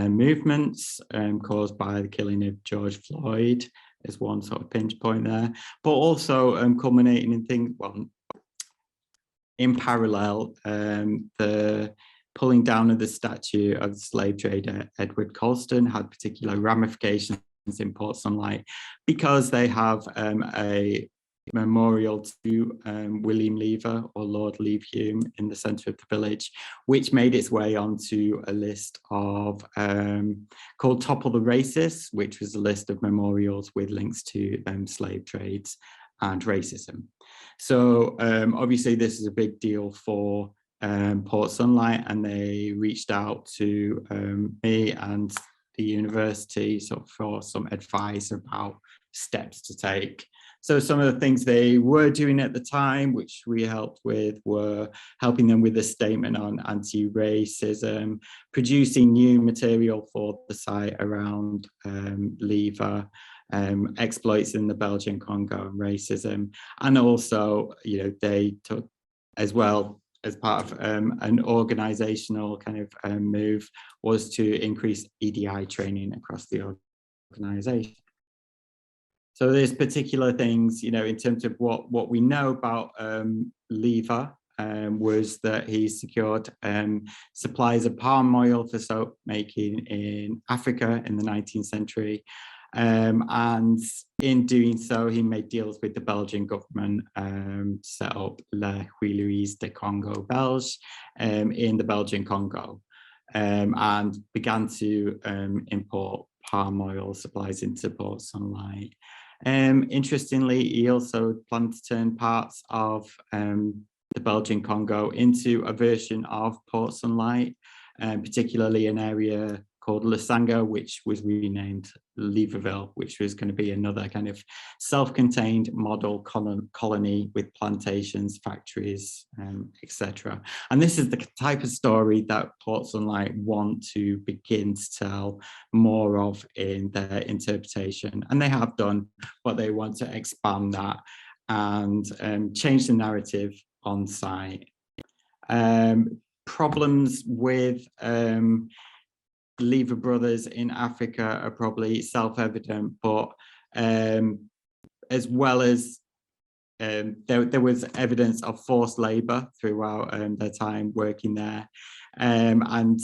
movements caused by the killing of George Floyd as one sort of pinch point there, but also culminating in things, well, in parallel, the pulling down of the statue of the slave trader Edward Colston had particular ramifications in Port Sunlight because they have a memorial to William Lever, or Lord Leverhulme, in the centre of the village, which made its way onto a list of called Topple the Racist, which was a list of memorials with links to slave trades and racism. So obviously this is a big deal for Port Sunlight, and they reached out to me and the university for some advice about steps to take. So some of the things they were doing at the time, which we helped with, were helping them with a statement on anti-racism, producing new material for the site around Lever, exploits in the Belgian Congo and racism. And also, they took, as well as part of an organizational kind of move, was to increase EDI training across the organization. So there's particular things, in terms of what we know about Lever, was that he secured supplies of palm oil for soap making in Africa in the 19th century. And in doing so, he made deals with the Belgian government, set up Les Huileries de Congo Belge in the Belgian Congo, and began to import palm oil supplies into Port Sunlight. Interestingly, he also planned to turn parts of the Belgian Congo into a version of Port Sunlight, particularly an area called Lusanga, which was renamed Leverville, which was going to be another kind of self-contained model colony with plantations, factories, etc. And this is the type of story that Port Sunlight want to begin to tell more of in their interpretation. And they have done, but they want to expand that and change the narrative on site. Problems with Lever brothers in Africa are probably self-evident, but as well as there was evidence of forced labor throughout their time working there, and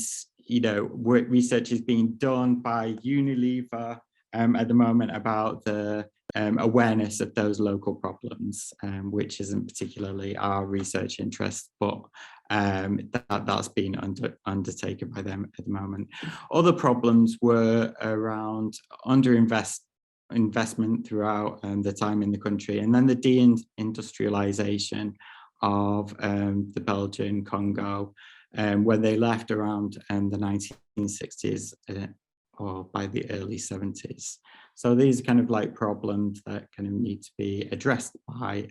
research is being done by Unilever at the moment about the awareness of those local problems, which isn't particularly our research interest, but that's been undertaken by them at the moment. Other problems were around investment throughout the time in the country, and then the deindustrialization of the Belgian Congo, when they left around the 1960s or by the early 70s. So these are kind of like problems that kind of need to be addressed by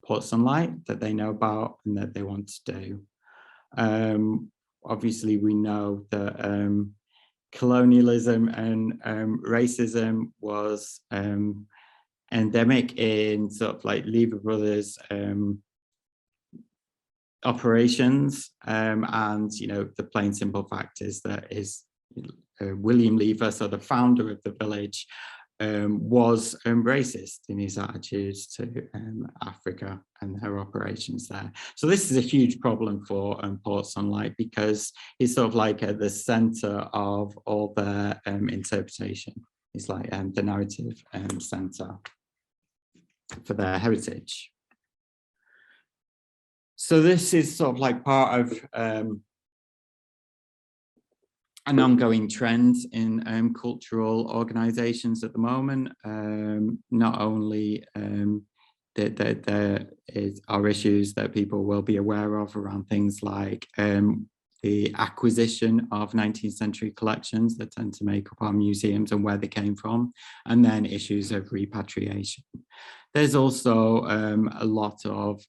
Port Sunlight, that they know about and that they want to do. Obviously, we know that colonialism and racism was endemic in sort of like Lever Brothers operations, and the plain simple fact is that William Lever, so the founder of the village, was racist in his attitudes to Africa and their operations there. So this is a huge problem for Port Sunlight, because he's sort of like at the center of all their interpretation. He's like the narrative center for their heritage. So this is sort of like part of an ongoing trend in cultural organisations at the moment. Not only that there are issues that people will be aware of around things like the acquisition of 19th century collections that tend to make up our museums and where they came from, and then issues of repatriation. There's also a lot of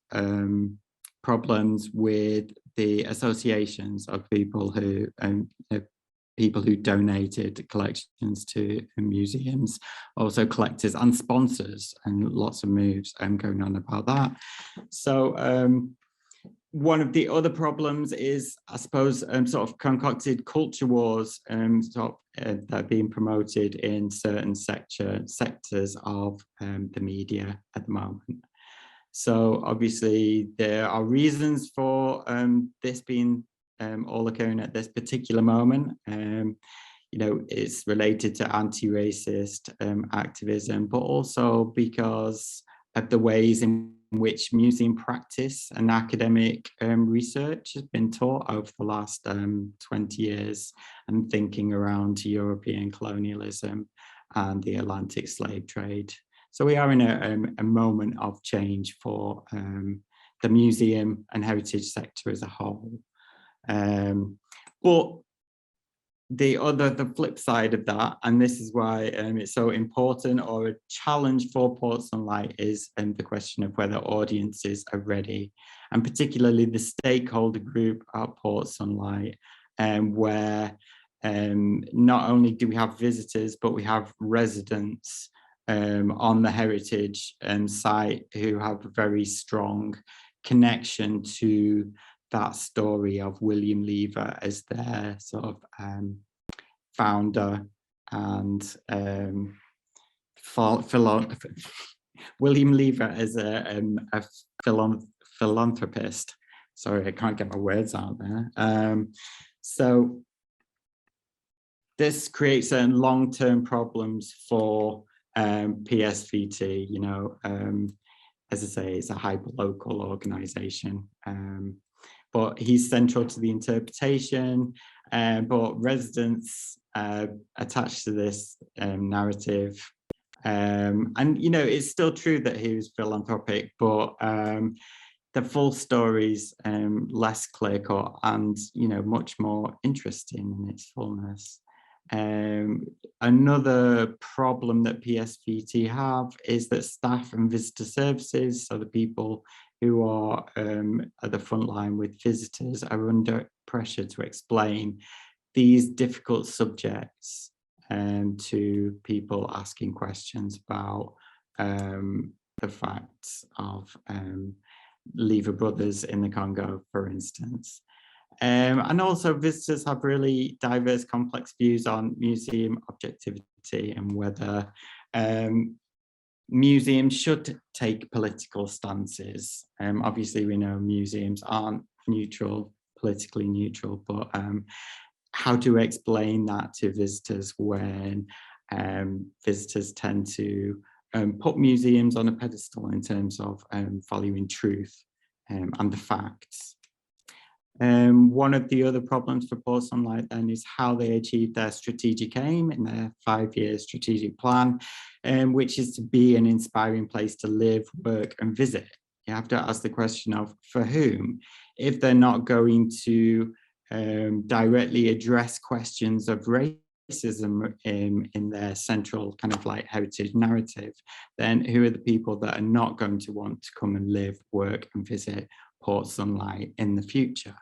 problems with the associations of people who donated collections to museums, also collectors and sponsors, and lots of moves going on about that. So one of the other problems is, I suppose, sort of concocted culture wars that are being promoted in certain sectors of the media at the moment. So obviously there are reasons for this being all occurring at this particular moment. It's related to anti-racist activism, but also because the ways in which museum practice and academic research has been taught over the last 20 years, and thinking around European colonialism and the Atlantic slave trade. So we are in a moment of change for the museum and heritage sector as a whole. But the flip side of that, and this is why it's so important, or a challenge for Port Sunlight, is the question of whether audiences are ready, and particularly the stakeholder group at Port Sunlight, where not only do we have visitors, but we have residents on the heritage site who have a very strong connection to that story of William Lever as their sort of founder and William Lever as a philanthropist. Sorry, I can't get my words out there. So this creates certain long-term problems for PSVT. You know, as I say, it's a hyper-local organisation. But he's central to the interpretation, but residents attached to this narrative. And, you know, it's still true that he was philanthropic, but the full story's less clear-cut and, you know, much more interesting in its fullness. Another problem that PSVT have is that staff and visitor services, so the people who are at the front line with visitors, are under pressure to explain these difficult subjects to people asking questions about the facts of Lever Brothers in the Congo, for instance. And also visitors have really diverse, complex views on museum objectivity and whether museums should take political stances. Obviously, we know museums aren't neutral, politically neutral, but how to explain that to visitors when visitors tend to put museums on a pedestal in terms of valuing truth and the facts. One of the other problems for Port Sunlight then is how they achieve their strategic aim in their 5-year strategic plan, which is to be an inspiring place to live, work and visit. You have to ask the question of for whom, if they're not going to directly address questions of racism in their central kind of like heritage narrative, then who are the people that are not going to want to come and live, work and visit Port Sunlight in the future?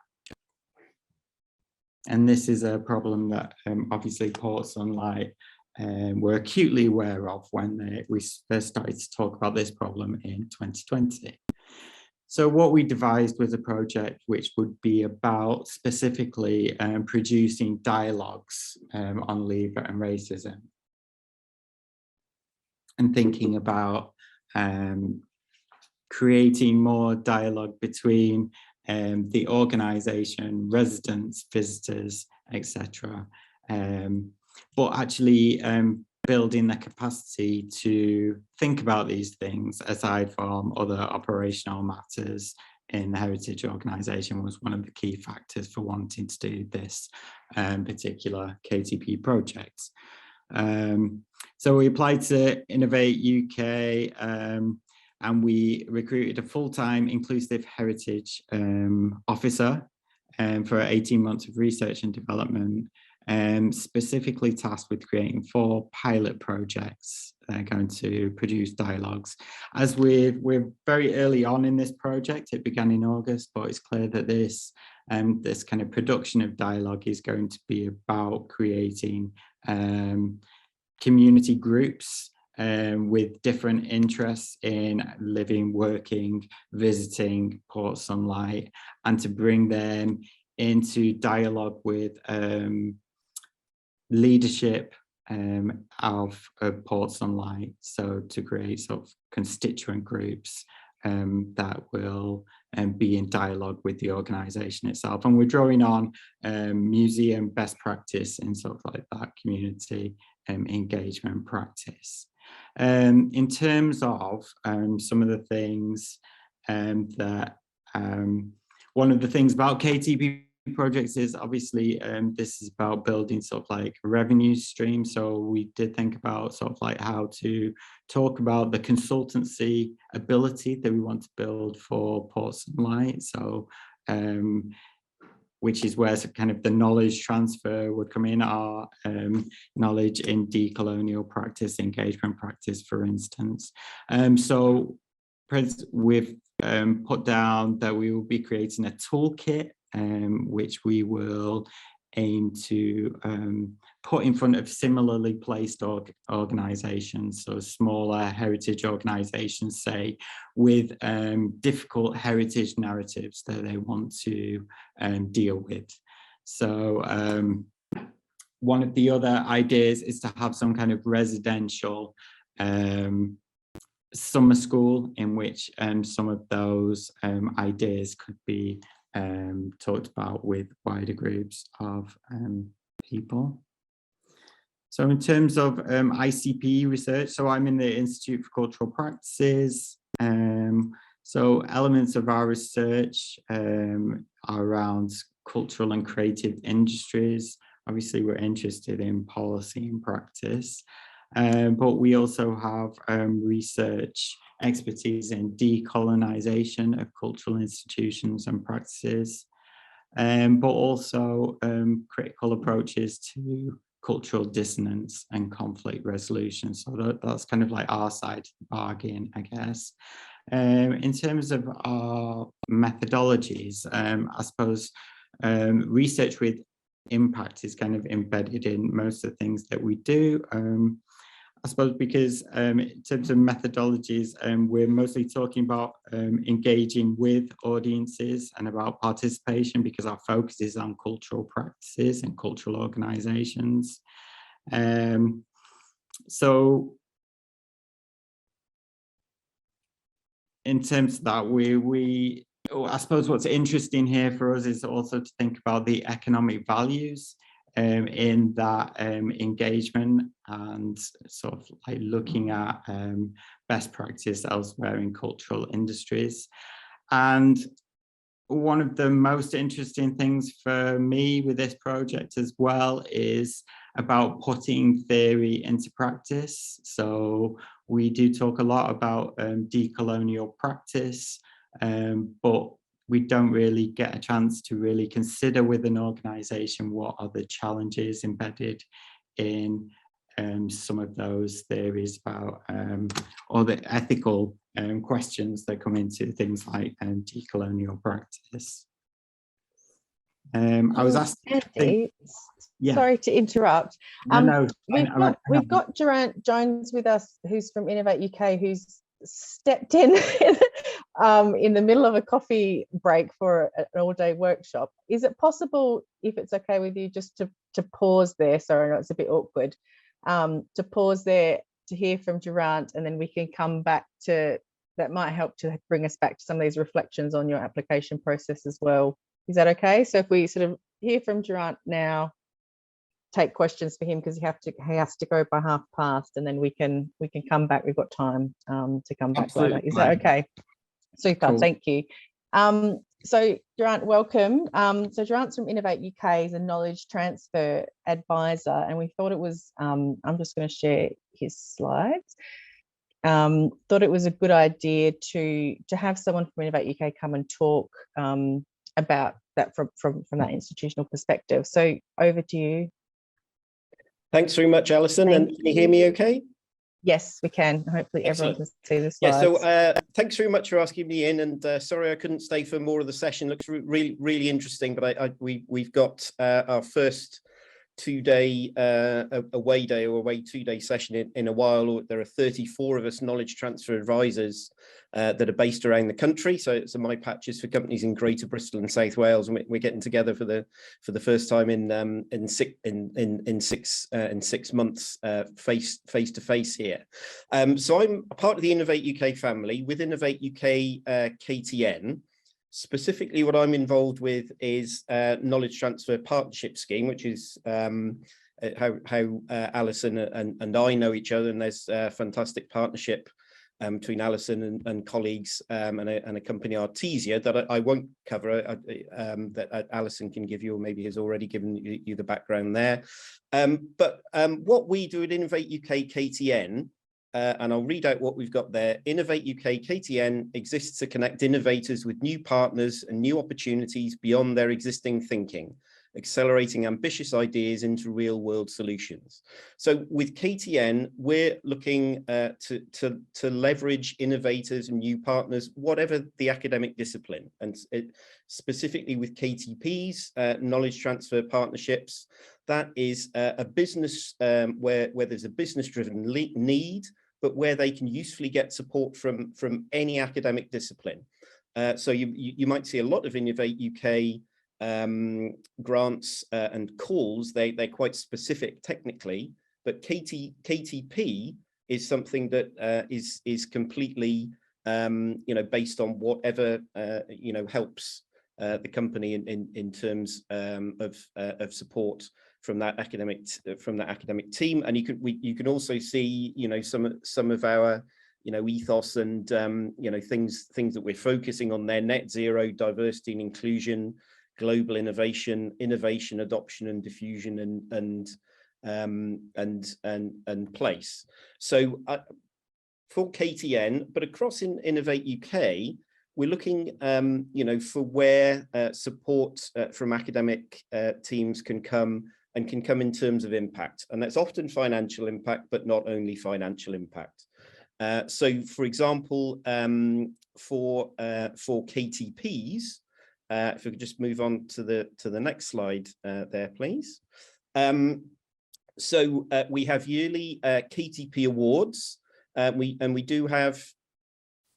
And this is a problem that obviously Port Sunlight were acutely aware of when we first started to talk about this problem in 2020. So what we devised was a project which would be about specifically producing dialogues on Lever and racism, and thinking about creating more dialogue between the organisation, residents, visitors, etc. But actually building the capacity to think about these things aside from other operational matters in the heritage organisation was one of the key factors for wanting to do this particular KTP project. So we applied to Innovate UK and we recruited a full-time inclusive heritage officer for 18 months of research and development, specifically tasked with creating 4 pilot projects that are going to produce dialogues. As we're very early on in this project, it began in August, but it's clear that this kind of production of dialogue is going to be about creating community groups with different interests in living, working, visiting Port Sunlight, and to bring them into dialogue with leadership of Port Sunlight, so to create sort of constituent groups that will be in dialogue with the organisation itself. And we're drawing on museum best practice in sort of like that community engagement practice. In terms of some of the things one of the things about KTP projects is obviously this is about building sort of like a revenue stream. So we did think about sort of like how to talk about the consultancy ability that we want to build for Ports and Light. So which is where kind of the knowledge transfer would come in, our knowledge in decolonial practice, engagement practice, for instance. So we've put down that we will be creating a toolkit, which we will aim to put in front of similarly placed organisations, so smaller heritage organisations, say, with difficult heritage narratives that they want to deal with. So one of the other ideas is to have some kind of residential summer school in which some of those ideas could be talked about with wider groups of people. So in terms of ICP research, so I'm in the Institute for Cultural Practices. So elements of our research are around cultural and creative industries. Obviously, we're interested in policy and practice, but we also have research expertise in decolonization of cultural institutions and practices, but also critical approaches to cultural dissonance and conflict resolution. So that's kind of like our side of the bargain, I guess. In terms of our methodologies, I suppose research with impact is kind of embedded in most of the things that we do. I suppose because in terms of methodologies, we're mostly talking about engaging with audiences and about participation, because our focus is on cultural practices and cultural organisations. So in terms of that, I suppose what's interesting here for us is also to think about the economic values in that engagement, and sort of like looking at best practice elsewhere in cultural industries. And one of the most interesting things for me with this project as well is about putting theory into practice. So we do talk a lot about decolonial practice, but we don't really get a chance to really consider with an organisation what are the challenges embedded in some of those theories about or the ethical questions that come into things like decolonial practice. I was asked.
Andy,
Yeah.
Sorry to interrupt.
No,
we've got Durant Jones with us, who's from Innovate UK, who's stepped in in the middle of a coffee break for an all-day workshop. Is it possible, if it's okay with you, just to pause there? Sorry, I know it's a bit awkward. To pause there to hear from Durant, and then we can come back to, that might help to bring us back to some of these reflections on your application process as well. Is that okay? So if we sort of hear from Durant now, take questions for him, because he has to go by past, and then we can come back. We've got time to come back later. Is that okay? Super, cool. Thank you. So Durant, welcome. So Durant's from Innovate UK, is a knowledge transfer advisor, and we thought it was, I'm just going to share his slides. Thought it was a good idea to have someone from Innovate UK come and talk about that from that institutional perspective. So over to you.
Thanks very much, Alison. And can you hear me okay?
Yes, we can. Hopefully everyone can see the slides.
Yeah, so thanks very much for asking me in, and sorry I couldn't stay for more of the session. Looks really interesting, but we've got our first two-day away day or away two-day session in a while. There are 34 of us knowledge transfer advisors that are based around the country. So my patch is for companies in Greater Bristol and South Wales, and we're getting together for the first time in 6 months face to face here. So I'm a part of the Innovate UK family with Innovate UK KTN. Specifically, what I'm involved with is Knowledge Transfer Partnership Scheme, which is Alison and I know each other, and there's a fantastic partnership between Alison and colleagues and a company, Artesia, that I won't cover, that Alison can give you, or maybe has already given you the background there. But what we do at Innovate UK KTN, and I'll read out what we've got there. Innovate UK KTN exists to connect innovators with new partners and new opportunities beyond their existing thinking, accelerating ambitious ideas into real-world solutions. So with KTN, we're looking to leverage innovators and new partners, whatever the academic discipline, and specifically with KTPs, knowledge transfer partnerships. That is a business where there's a business-driven need, but where they can usefully get support from any academic discipline. So you might see a lot of Innovate UK grants and calls. They're quite specific technically, but KTP is something that is completely based on whatever helps the company in terms of support from that academic team. And you can also see some of our ethos and things that we're focusing on there: net zero, diversity and inclusion, global innovation, adoption and diffusion, and place. So for KTN, but across in Innovate UK, we're looking for where support from academic teams can come in terms of impact, and that's often financial impact, but not only financial impact. So for example, for KTPs, if we could just move on to the next slide there, please. So we have yearly KTP awards. We do have,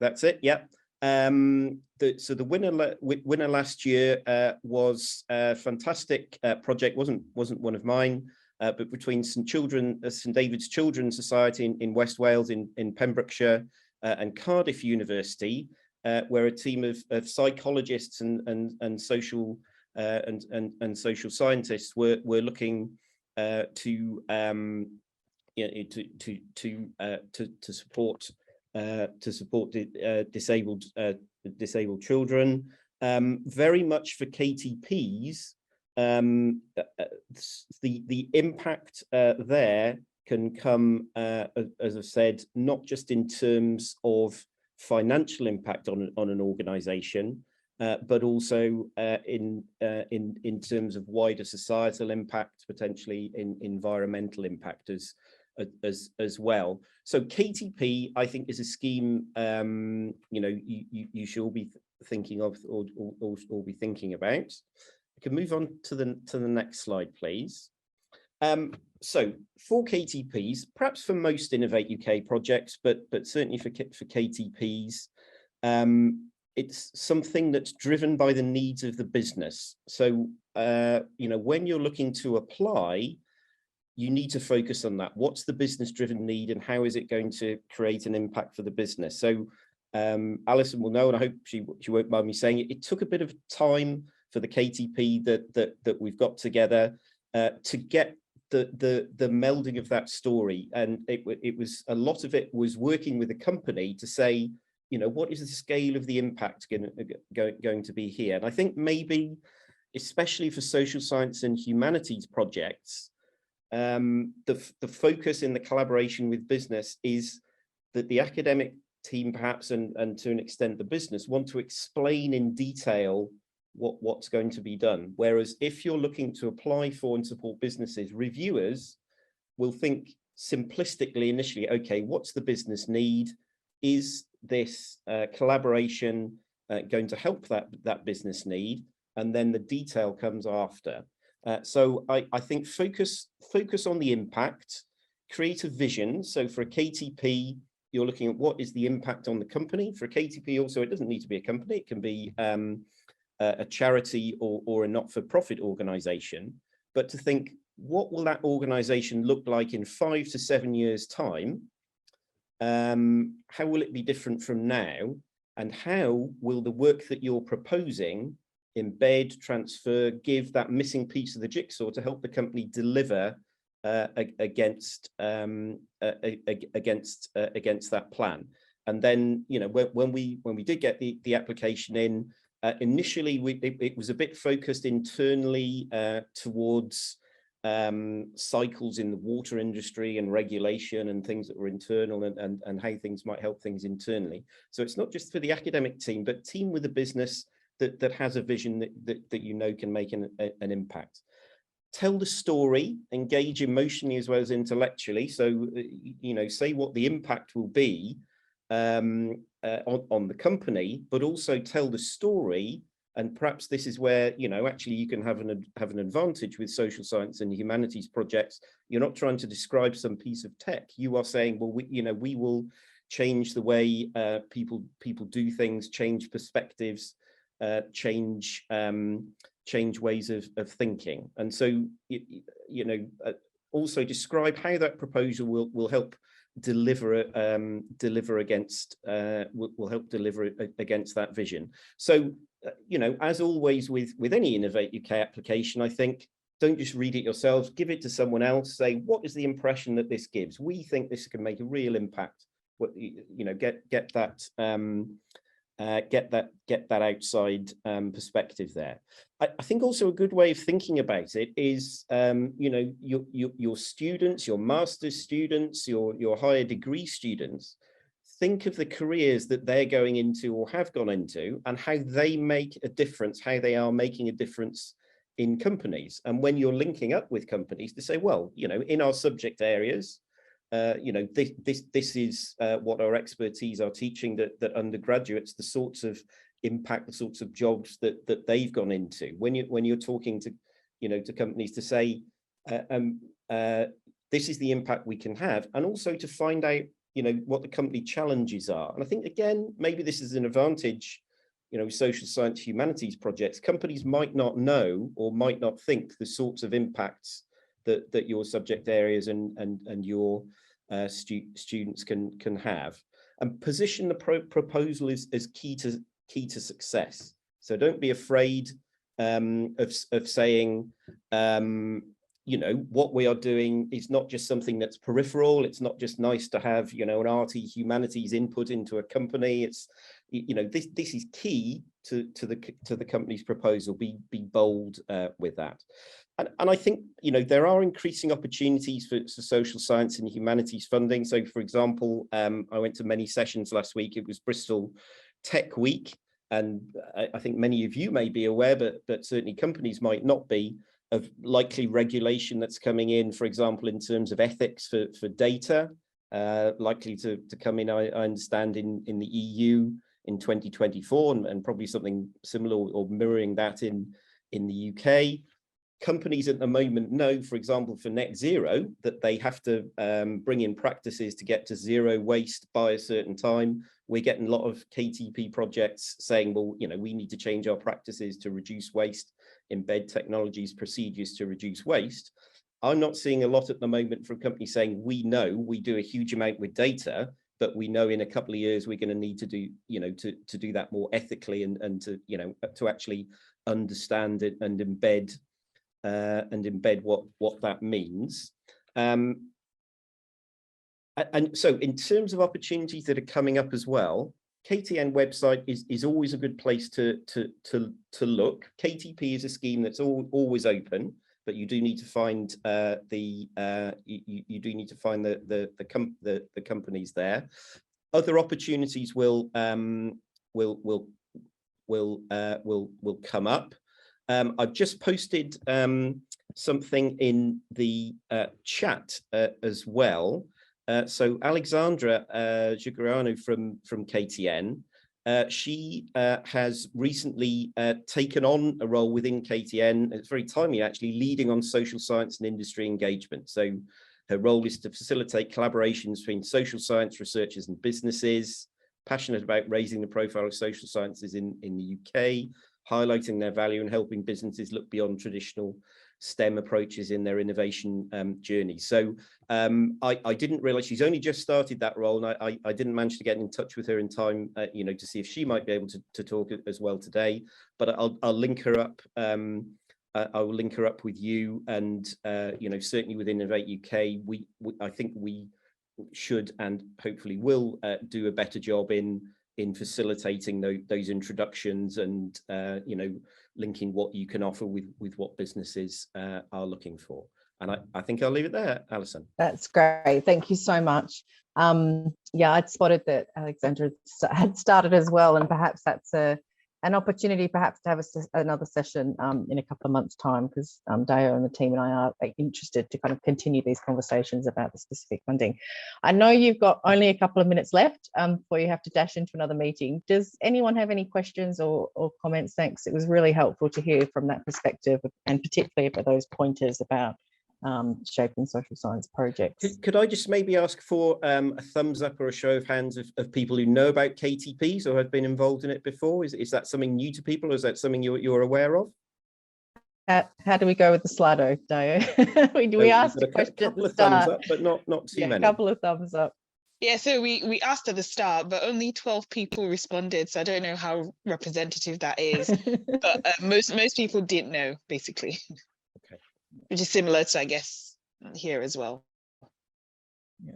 that's it, yeah. So the winner last year was a fantastic project. wasn't one of mine, but between St David's Children's Society in West Wales in Pembrokeshire and Cardiff University, where a team of psychologists and social social scientists were looking to support disabled children. Very much for KTPs, the impact there can come, as I've said, not just in terms of financial impact on an organization, but also in terms of wider societal impact, potentially in environmental impact as well. So KTP, I think, is a scheme you should all be thinking of or be thinking about. I can move on to the next slide, please. So for KTPs, perhaps for most Innovate UK projects, but certainly for KTPs, it's something that's driven by the needs of the business. So when you're looking to apply, you need to focus on that. What's the business-driven need, and how is it going to create an impact for the business? So Alison will know, and I hope she won't mind me saying it. It took a bit of time for the KTP that we've got together to get the melding of that story, and it was a lot of it was working with the company to say, what is the scale of the impact going to be here? And I think maybe, especially for social science and humanities projects, the focus in the collaboration with business is that the academic team, perhaps, and to an extent the business, want to explain in detail what's going to be done. Whereas if you're looking to apply for and support businesses, reviewers will think simplistically initially, okay, what's the business need? Is this collaboration going to help that business need? And then the detail comes after. So I think focus on the impact, create a vision. So for a KTP, you're looking at what is the impact on the company. For a KTP also, it doesn't need to be a company. It can be a charity or a not-for-profit organization. But to think, what will that organization look like in 5 to 7 years' time? How will it be different from now? And how will the work that you're proposing embed, transfer, give that missing piece of the jigsaw to help the company deliver against that plan. And then, you know, when we did get the application in, initially it was a bit focused internally towards cycles in the water industry and regulation and things that were internal, and how things might help things internally. So it's not just for the academic team, but team with a business that has a vision that you know can make an impact. Tell the story, engage emotionally as well as intellectually. So, you know, say what the impact will be on the company, but also tell the story. And perhaps this is where, you know, actually you can have an advantage with social science and humanities projects. You're not trying to describe some piece of tech. You are saying, well, we will change the way people do things, change perspectives, change ways of thinking. And so, you know, also describe how that proposal will help deliver against that vision. So, you know, as always with any Innovate UK application, I think don't just read it yourselves, give it to someone else, say, what is the impression that this gives? We think this can make a real impact. What, you know, get that outside perspective there. I think also a good way of thinking about it is, you know, your students, your master's students, your higher degree students, think of the careers that they're going into or have gone into and how they make a difference, how they are making a difference in companies. And when you're linking up with companies to say, well, you know, in our subject areas, you know, this is what our expertise are teaching that undergraduates, the sorts of impact, the sorts of jobs that they've gone into. When you're talking to, you know, to companies to say, this is the impact we can have, and also to find out, you know, what the company challenges are. And I think, again, maybe this is an advantage, you know, social science, humanities projects. Companies might not know or might not think the sorts of impacts that your subject areas and your students can have, and position the proposal as key to success. So don't be afraid of saying, you know, what we are doing is not just something that's peripheral. It's not just nice to have, you know, an RT humanities input into a company. It's, you know, this is key to the company's proposal. Be bold with that. And I think, you know, there are increasing opportunities for social science and humanities funding. So, for example, I went to many sessions last week. It was Bristol Tech Week. And I think many of you may be aware, but certainly companies might not be, of likely regulation that's coming in, for example, in terms of ethics for data, likely to come in, I understand, in the EU in 2024, and probably something similar or mirroring that in the UK. Companies at the moment know, for example, for net zero, that they have to bring in practices to get to zero waste by a certain time. We're getting a lot of KTP projects saying, well, you know, we need to change our practices to reduce waste, embed technologies, procedures to reduce waste. I'm not seeing a lot at the moment from companies saying, we know we do a huge amount with data, but we know in a couple of years we're going to need to do, you know, to do that more ethically and to, you know, to actually understand it and embed what that means. And so in terms of opportunities that are coming up as well, KTN website is always a good place to look. KTP is a scheme that's always open, but you do need to find the companies there. Other opportunities will come up. I've just posted something in the chat as well. So Alexandra Giuliano from KTN, she has recently taken on a role within KTN. It's very timely, actually, leading on social science and industry engagement. So her role is to facilitate collaborations between social science researchers and businesses, passionate about raising the profile of social sciences in the UK, highlighting their value and helping businesses look beyond traditional STEM approaches in their innovation journey. So I didn't realize she's only just started that role, and I didn't manage to get in touch with her in time, you know, to see if she might be able to talk as well today. But I'll link her up I will link her up with you, and you know, certainly with Innovate UK, I think we should and hopefully will do a better job in facilitating those introductions, and you know, linking what you can offer with what businesses are looking for. And I think I'll leave it there, Alison.
That's great. Thank you so much. Yeah, I'd spotted that Alexandra had started as well, and perhaps that's an opportunity perhaps to have another session in a couple of months' time, because Deo and the team and I are interested to kind of continue these conversations about the specific funding. I know you've got only a couple of minutes left before you have to dash into another meeting. Does anyone have any questions or comments? Thanks. It was really helpful to hear from that perspective, and particularly for those pointers about shaping social science projects.
Could I just maybe ask for a thumbs up or a show of hands of people who know about KTPs or have been involved in it before? Is that something new to people, or is that something you're aware of?
How do we go with the Slido, Dio? we asked a question at the start.
Thumbs up, but not too many.
A couple of thumbs up.
Yeah, so we asked at the start, but only 12 people responded. So I don't know how representative that is, but most people didn't know, basically.
Okay.
Which is similar to, I guess, here as well.
Yeah.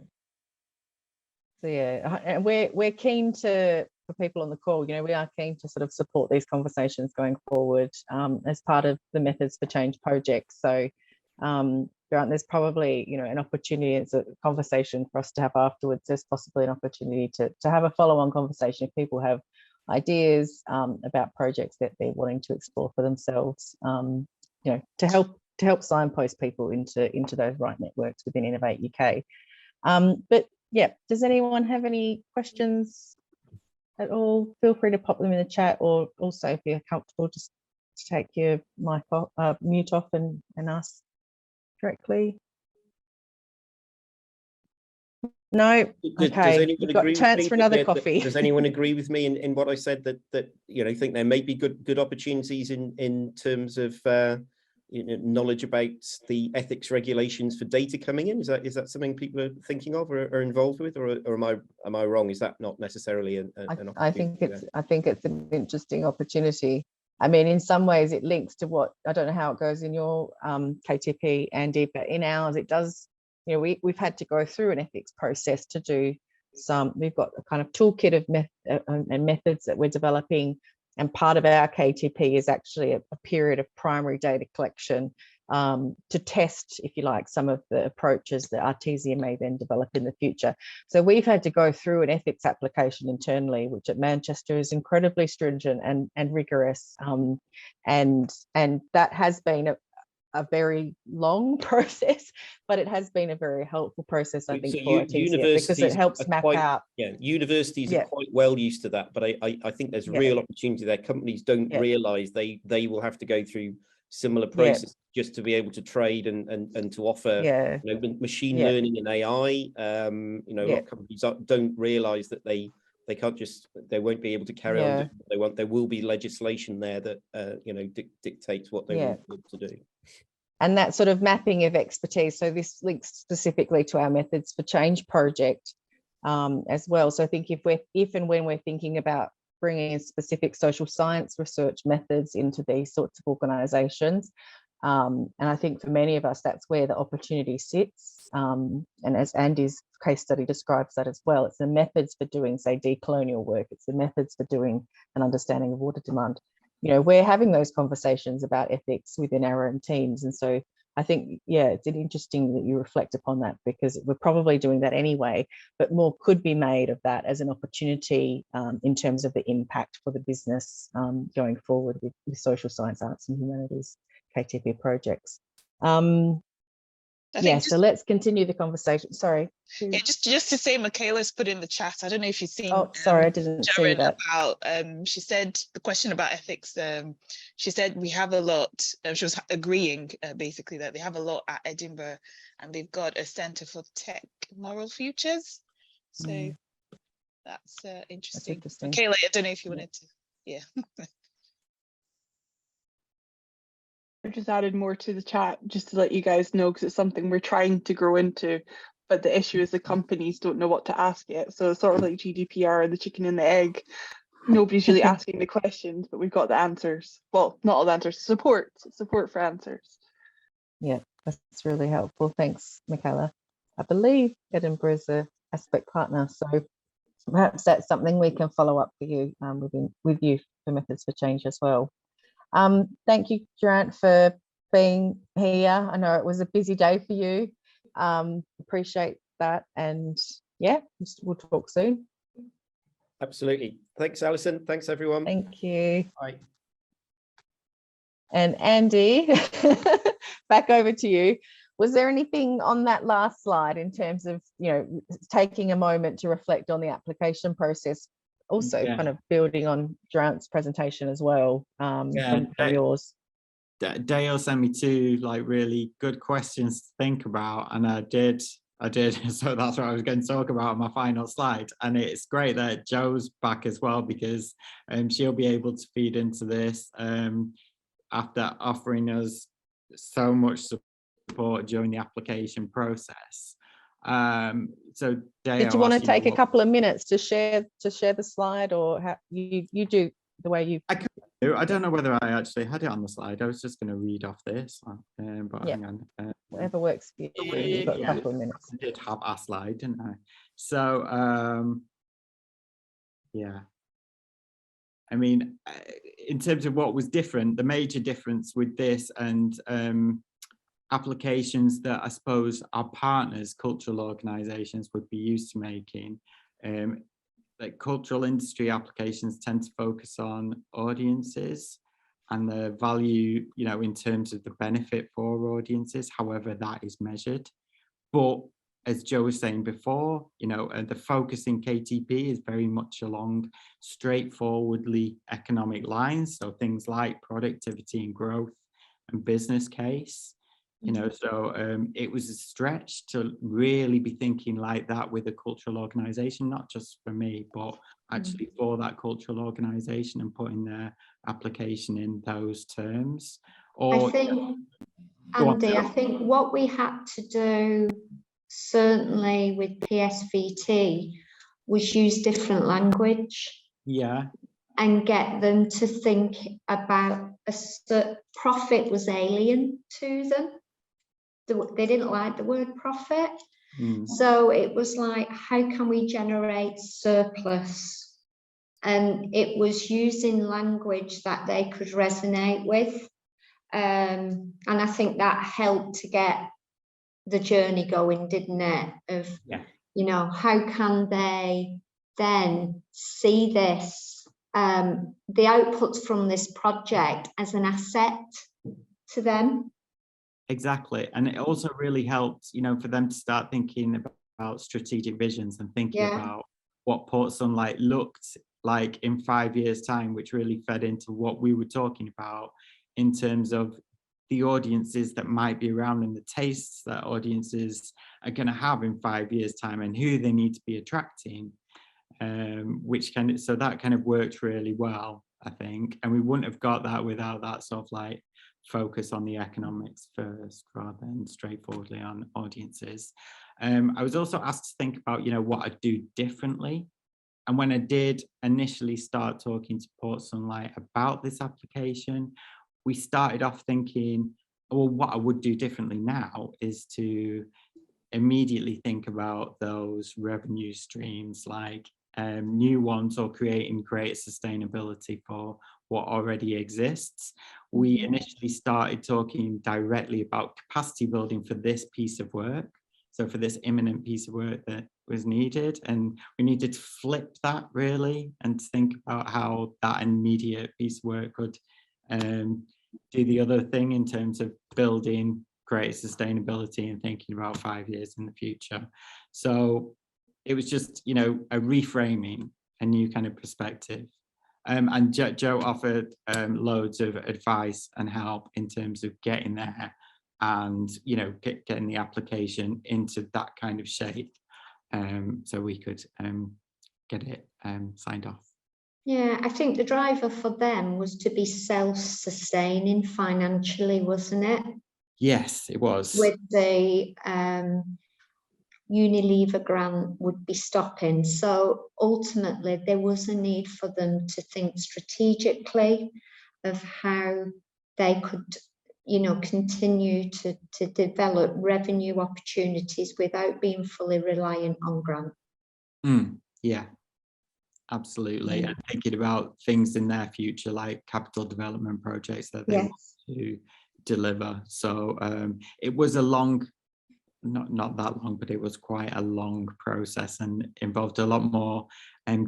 So yeah, and we're keen to, for people on the call, you know, we are keen to sort of support these conversations going forward as part of the Methods for Change project. So Grant, there's probably, you know, an opportunity, it's a conversation for us to have afterwards. There's possibly an opportunity to have a follow-on conversation if people have ideas about projects that they're wanting to explore for themselves, you know, to help signpost people into those right networks within Innovate UK. But yeah, does anyone have any questions at all? Feel free to pop them in the chat, or also if you're comfortable, just take your mic off, mute off and ask directly. No. Okay. You've got a chance for another coffee.
Does anyone agree with me in what I said, that you know, think there may be good opportunities in terms of you know, knowledge about the ethics regulations for data coming in? Is that something people are thinking of or are involved with, or am I wrong? Is that not necessarily an opportunity?
I think it's an interesting opportunity. I mean, in some ways it links to what, I don't know how it goes in your KTP, Andy, but in ours it does. You know, we've had to go through an ethics process to do some. We've got a kind of toolkit of methods that we're developing. And part of our KTP is actually a period of primary data collection to test, if you like, some of the approaches that Artesia may then develop in the future. So we've had to go through an ethics application internally, which at Manchester is incredibly stringent and rigorous. And that has been a very long process, but it has been a very helpful process, I think, for Artesia, because it helps map out.
Yeah, universities are quite well used to that, but I think there's real opportunity there. Companies don't realise they will have to go through similar processes just to be able to trade and to offer you know, machine learning and AI. You know, a lot of companies don't realise that they won't be able to carry on doing what they want. There will be legislation there that you know, dictates what they want to do.
And that sort of mapping of expertise. So this links specifically to our Methods for Change project as well. So I think if and when we're thinking about bringing in specific social science research methods into these sorts of organisations, and I think for many of us, that's where the opportunity sits. And as Andy's case study describes that as well, it's the methods for doing, say, decolonial work. It's the methods for doing an understanding of water demand. You know, we're having those conversations about ethics within our own teams. And so I think, it's interesting that you reflect upon that, because we're probably doing that anyway, but more could be made of that as an opportunity in terms of the impact for the business going forward with social science, arts and humanities KTP projects. So let's continue the conversation. Sorry.
Yeah, just to say, Michaela's put in the chat. I don't know if you've seen.
Oh, sorry, I didn't see that.
About, she said the question about ethics. She said we have a lot. She was agreeing basically that they have a lot at Edinburgh, and they've got a Centre for Tech Moral Futures. So that's interesting. Michaela, I don't know if you wanted to. Yeah.
I've just added more to the chat just to let you guys know, because it's something we're trying to grow into, but the issue is the companies don't know what to ask it. So it's sort of like GDPR and the chicken and the egg. Nobody's really asking the questions, but we've got the answers. Well, not all the answers, support for answers.
Yeah, that's really helpful. Thanks, Michaela. I believe Edinburgh's a aspect partner, so perhaps that's something we can follow up for you with you for Methods for Change as well. Thank you, Durant, for being here. I know it was a busy day for you. Appreciate that, and yeah, we'll talk soon.
Absolutely. Thanks, Alison. Thanks, everyone.
Thank you.
Bye.
And Andy, back over to you. Was there anything on that last slide in terms of, you know, taking a moment to reflect on the application process, also kind of building on Durant's presentation as well, from yours?
Dale sent me two like really good questions to think about, and I did. So that's what I was going to talk about on my final slide. And it's great that Jo's back as well, because she'll be able to feed into this after offering us so much support during the application process. So Dale,
did you want to take a couple of minutes to share the slide, or how you do the way you?
I don't know whether I actually had it on the slide. I was just going to read off this, but
yeah.
hang on.
Whatever works for you. You've got a couple of minutes.
I did have a slide, didn't I? So, yeah. I mean, in terms of what was different, the major difference with this and applications that I suppose our partners, cultural organisations, would be used to making, like cultural industry applications tend to focus on audiences and the value, you know, in terms of the benefit for audiences, however that is measured. But as Jo was saying before, you know, the focus in KTP is very much along straightforwardly economic lines. So things like productivity and growth and business case. You know, so it was a stretch to really be thinking like that with a cultural organisation, not just for me, but actually for that cultural organisation, and putting their application in those terms. Or,
I think, Andy, I think what we had to do, certainly with PSVT, was use different language.
Yeah.
And get them to think about profit was alien to them. They didn't like the word profit. So it was like, how can we generate surplus? And it was using language that they could resonate with. And I think that helped to get the journey going, didn't it? Of, you know, how can they then see this, the outputs from this project as an asset to them?
Exactly. And it also really helped, you know, for them to start thinking about strategic visions and thinking about what Port Sunlight looked like in 5 years' time, which really fed into what we were talking about in terms of the audiences that might be around and the tastes that audiences are going to have in 5 years' time and who they need to be attracting, which kind of, so that kind of worked really well, I think. And we wouldn't have got that without that sort of like focus on the economics first rather than straightforwardly on audiences. I was also asked to think about, you know, what I'd do differently. And when I did initially start talking to Port Sunlight about this application, we started off thinking, well, what I would do differently now is to immediately think about those revenue streams, like new ones, or creating greater sustainability for what already exists. We initially started talking directly about capacity building for this piece of work. So for this imminent piece of work that was needed, and we needed to flip that really and think about how that immediate piece of work could do the other thing in terms of building greater sustainability and thinking about 5 years in the future. So it was just, you know, a reframing, a new kind of perspective. And Jo offered loads of advice and help in terms of getting there and, you know, getting the application into that kind of shape, so we could get it signed off.
Yeah, I think the driver for them was to be self-sustaining financially, wasn't it?
Yes, it was.
With the Unilever grant would be stopping. So ultimately, there was a need for them to think strategically of how they could, continue to develop revenue opportunities without being fully reliant on grant.
Yeah, absolutely. And thinking about things in their future, like capital development projects that they want to deliver. So it was a long, not that long, but it was quite a long process and involved a lot more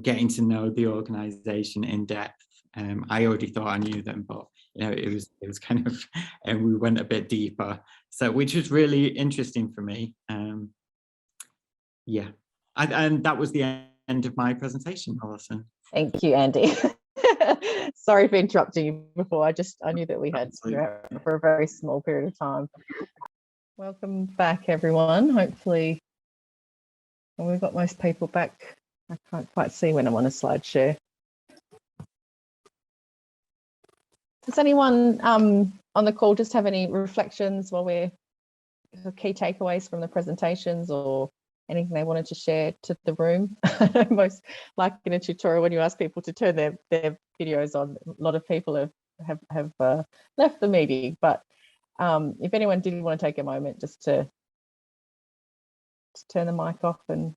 getting to know the organization in depth. I already thought I knew them, but it was kind of, and we went a bit deeper, so which was really interesting for me. Yeah, and that was the end of my presentation, Alison.
Thank you, Andy. Sorry for interrupting you before. I knew that we had for a very small period of time. Welcome back, everyone. Hopefully, well, we've got most people back. I can't quite see when I'm on a slide share. Does anyone on the call just have any reflections while we're key takeaways from the presentations, or anything they wanted to share to the room? Most like in a tutorial, when you ask people to turn their videos on, a lot of people have left the meeting. But if anyone did want to take a moment just to turn the mic off and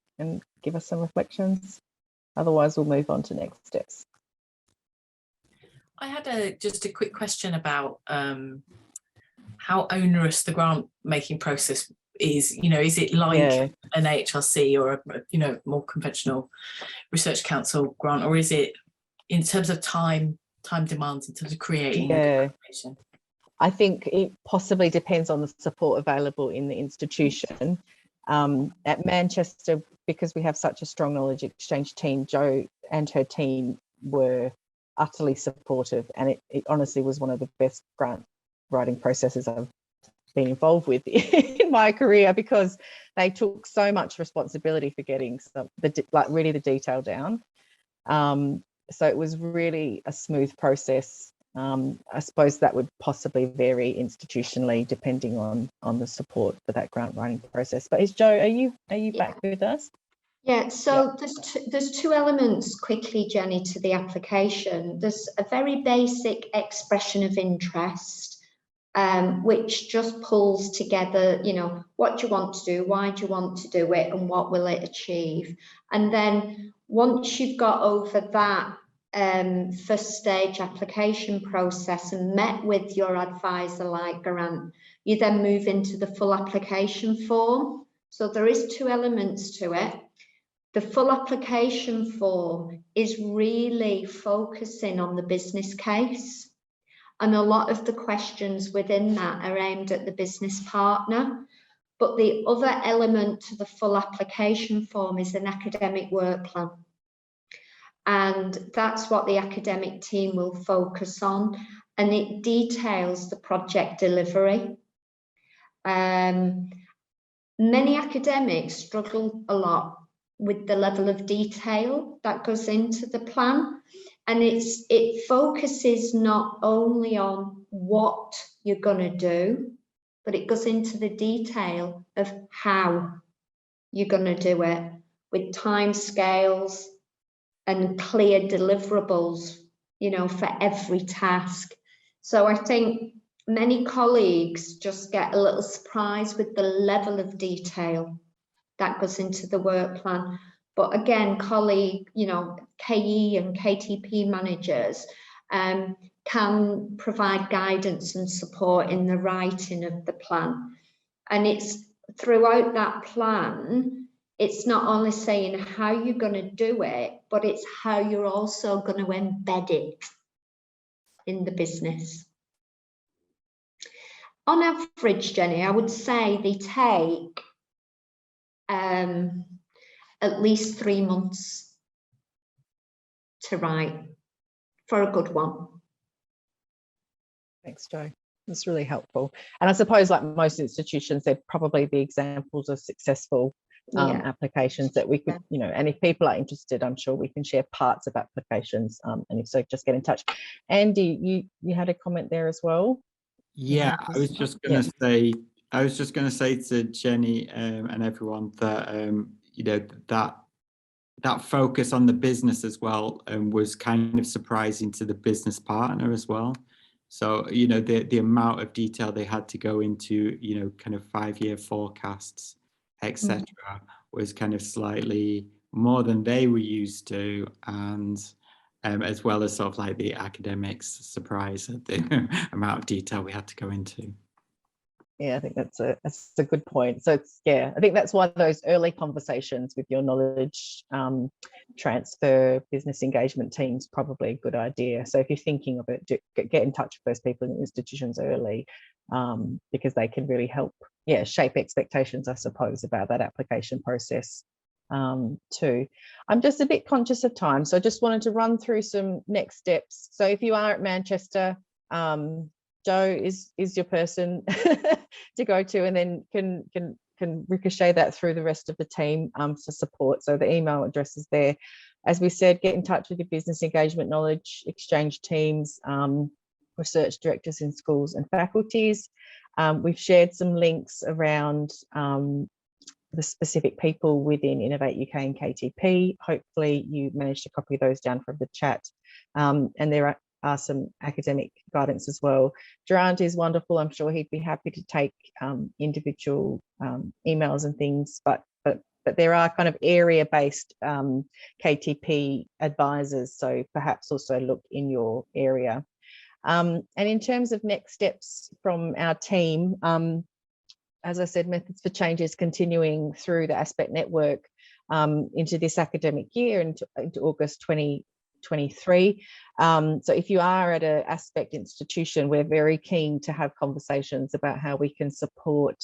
give us some reflections, otherwise we'll move on to next steps.
I had just a quick question about how onerous the grant making process is. Is it like an HRC or a more conventional research council grant, or is it in terms of time demands in terms of creating information?
I think it possibly depends on the support available in the institution. At Manchester, because we have such a strong knowledge exchange team, Jo and her team were utterly supportive, and it honestly was one of the best grant writing processes I've been involved with in my career, because they took so much responsibility for getting really the detail down. So it was really a smooth process. I suppose that would possibly vary institutionally depending on the support for that grant writing process. But Jo, are you back with us?
Yeah, so there's two elements quickly, Jenny, to the application. There's a very basic expression of interest, which just pulls together, what do you want to do, why do you want to do it, and what will it achieve? And then once you've got over that first stage application process and met with your advisor like Grant, you then move into the full application form. So there is two elements to it. The full application form is really focusing on the business case, and a lot of the questions within that are aimed at the business partner. But the other element to the full application form is an academic work plan. And that's what the academic team will focus on, and it details the project delivery. Many academics struggle a lot with the level of detail that goes into the plan, and it focuses not only on what you're going to do, but it goes into the detail of how you're going to do it, with timescales and clear deliverables, for every task. So I think many colleagues just get a little surprised with the level of detail that goes into the work plan. But again, KE and KTP managers can provide guidance and support in the writing of the plan. And it's throughout that plan, it's not only saying how you're going to do it, but it's how you're also going to embed it in the business. On average, Jenny, I would say they take at least 3 months to write for a good one.
Thanks, Jo. That's really helpful. And I suppose, like most institutions, there'd probably be examples of successful applications that we could, and if people are interested, I'm sure we can share parts of applications. And if so, just get in touch. Andy, you had a comment there as well.
Yeah, I was just going to say, I was just going to say to Jenny and everyone that you know, that focus on the business as well was kind of surprising to the business partner as well. So, you know, the amount of detail they had to go into, you know, kind of 5-year forecasts, etc., was kind of slightly more than they were used to, and as well as sort of like the academics surprise at the amount of detail we had to go into.
Yeah, I think that's a good point. So it's, yeah, I think that's why those early conversations with your knowledge transfer business engagement teams probably a good idea. So if you're thinking of it, get in touch with those people in institutions early, because they can really help, yeah, shape expectations, I suppose, about that application process too. I'm just a bit conscious of time, so I just wanted to run through some next steps. So if you are at Manchester, Joe is your person to go to, and then can ricochet that through the rest of the team for support. So the email address is there. As we said, get in touch with your business engagement knowledge exchange teams, research directors in schools and faculties. We've shared some links around the specific people within Innovate UK and KTP. Hopefully you managed to copy those down from the chat. And there are some academic guidance as well. Durant is wonderful. I'm sure he'd be happy to take individual emails and things, but there are kind of area-based KTP advisors, so perhaps also look in your area. And in terms of next steps from our team, as I said, Methods for Change is continuing through the Aspect Network into this academic year, into August 2023. So if you are at an Aspect institution, we're very keen to have conversations about how we can support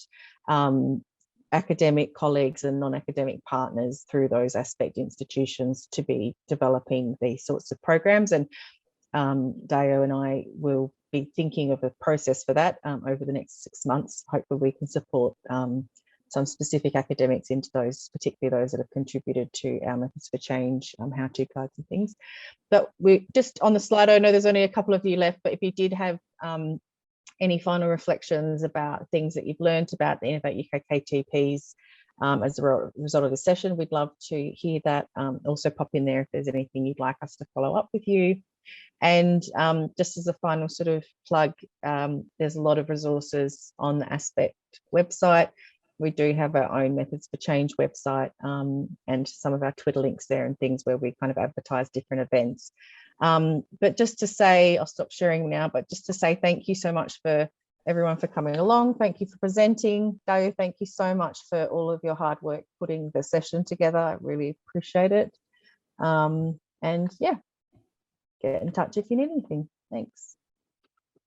academic colleagues and non-academic partners through those Aspect institutions to be developing these sorts of programs. And Dayo and I will be thinking of a process for that over the next 6 months. Hopefully we can support some specific academics into those, particularly those that have contributed to our Methods for Change how-to guides and things. But we just on the slide, I know there's only a couple of you left, but if you did have any final reflections about things that you've learned about the Innovate UK KTPs as a result of the session, we'd love to hear that. Also pop in there if there's anything you'd like us to follow up with you. And just as a final sort of plug, there's a lot of resources on the Aspect website. We do have our own Methods for Change website and some of our Twitter links there and things where we kind of advertise different events. But just to say, I'll stop sharing now, but just to say thank you so much for everyone for coming along. Thank you for presenting. Dayo, thank you so much for all of your hard work putting the session together. I really appreciate it. And yeah, get in touch if you need anything. Thanks.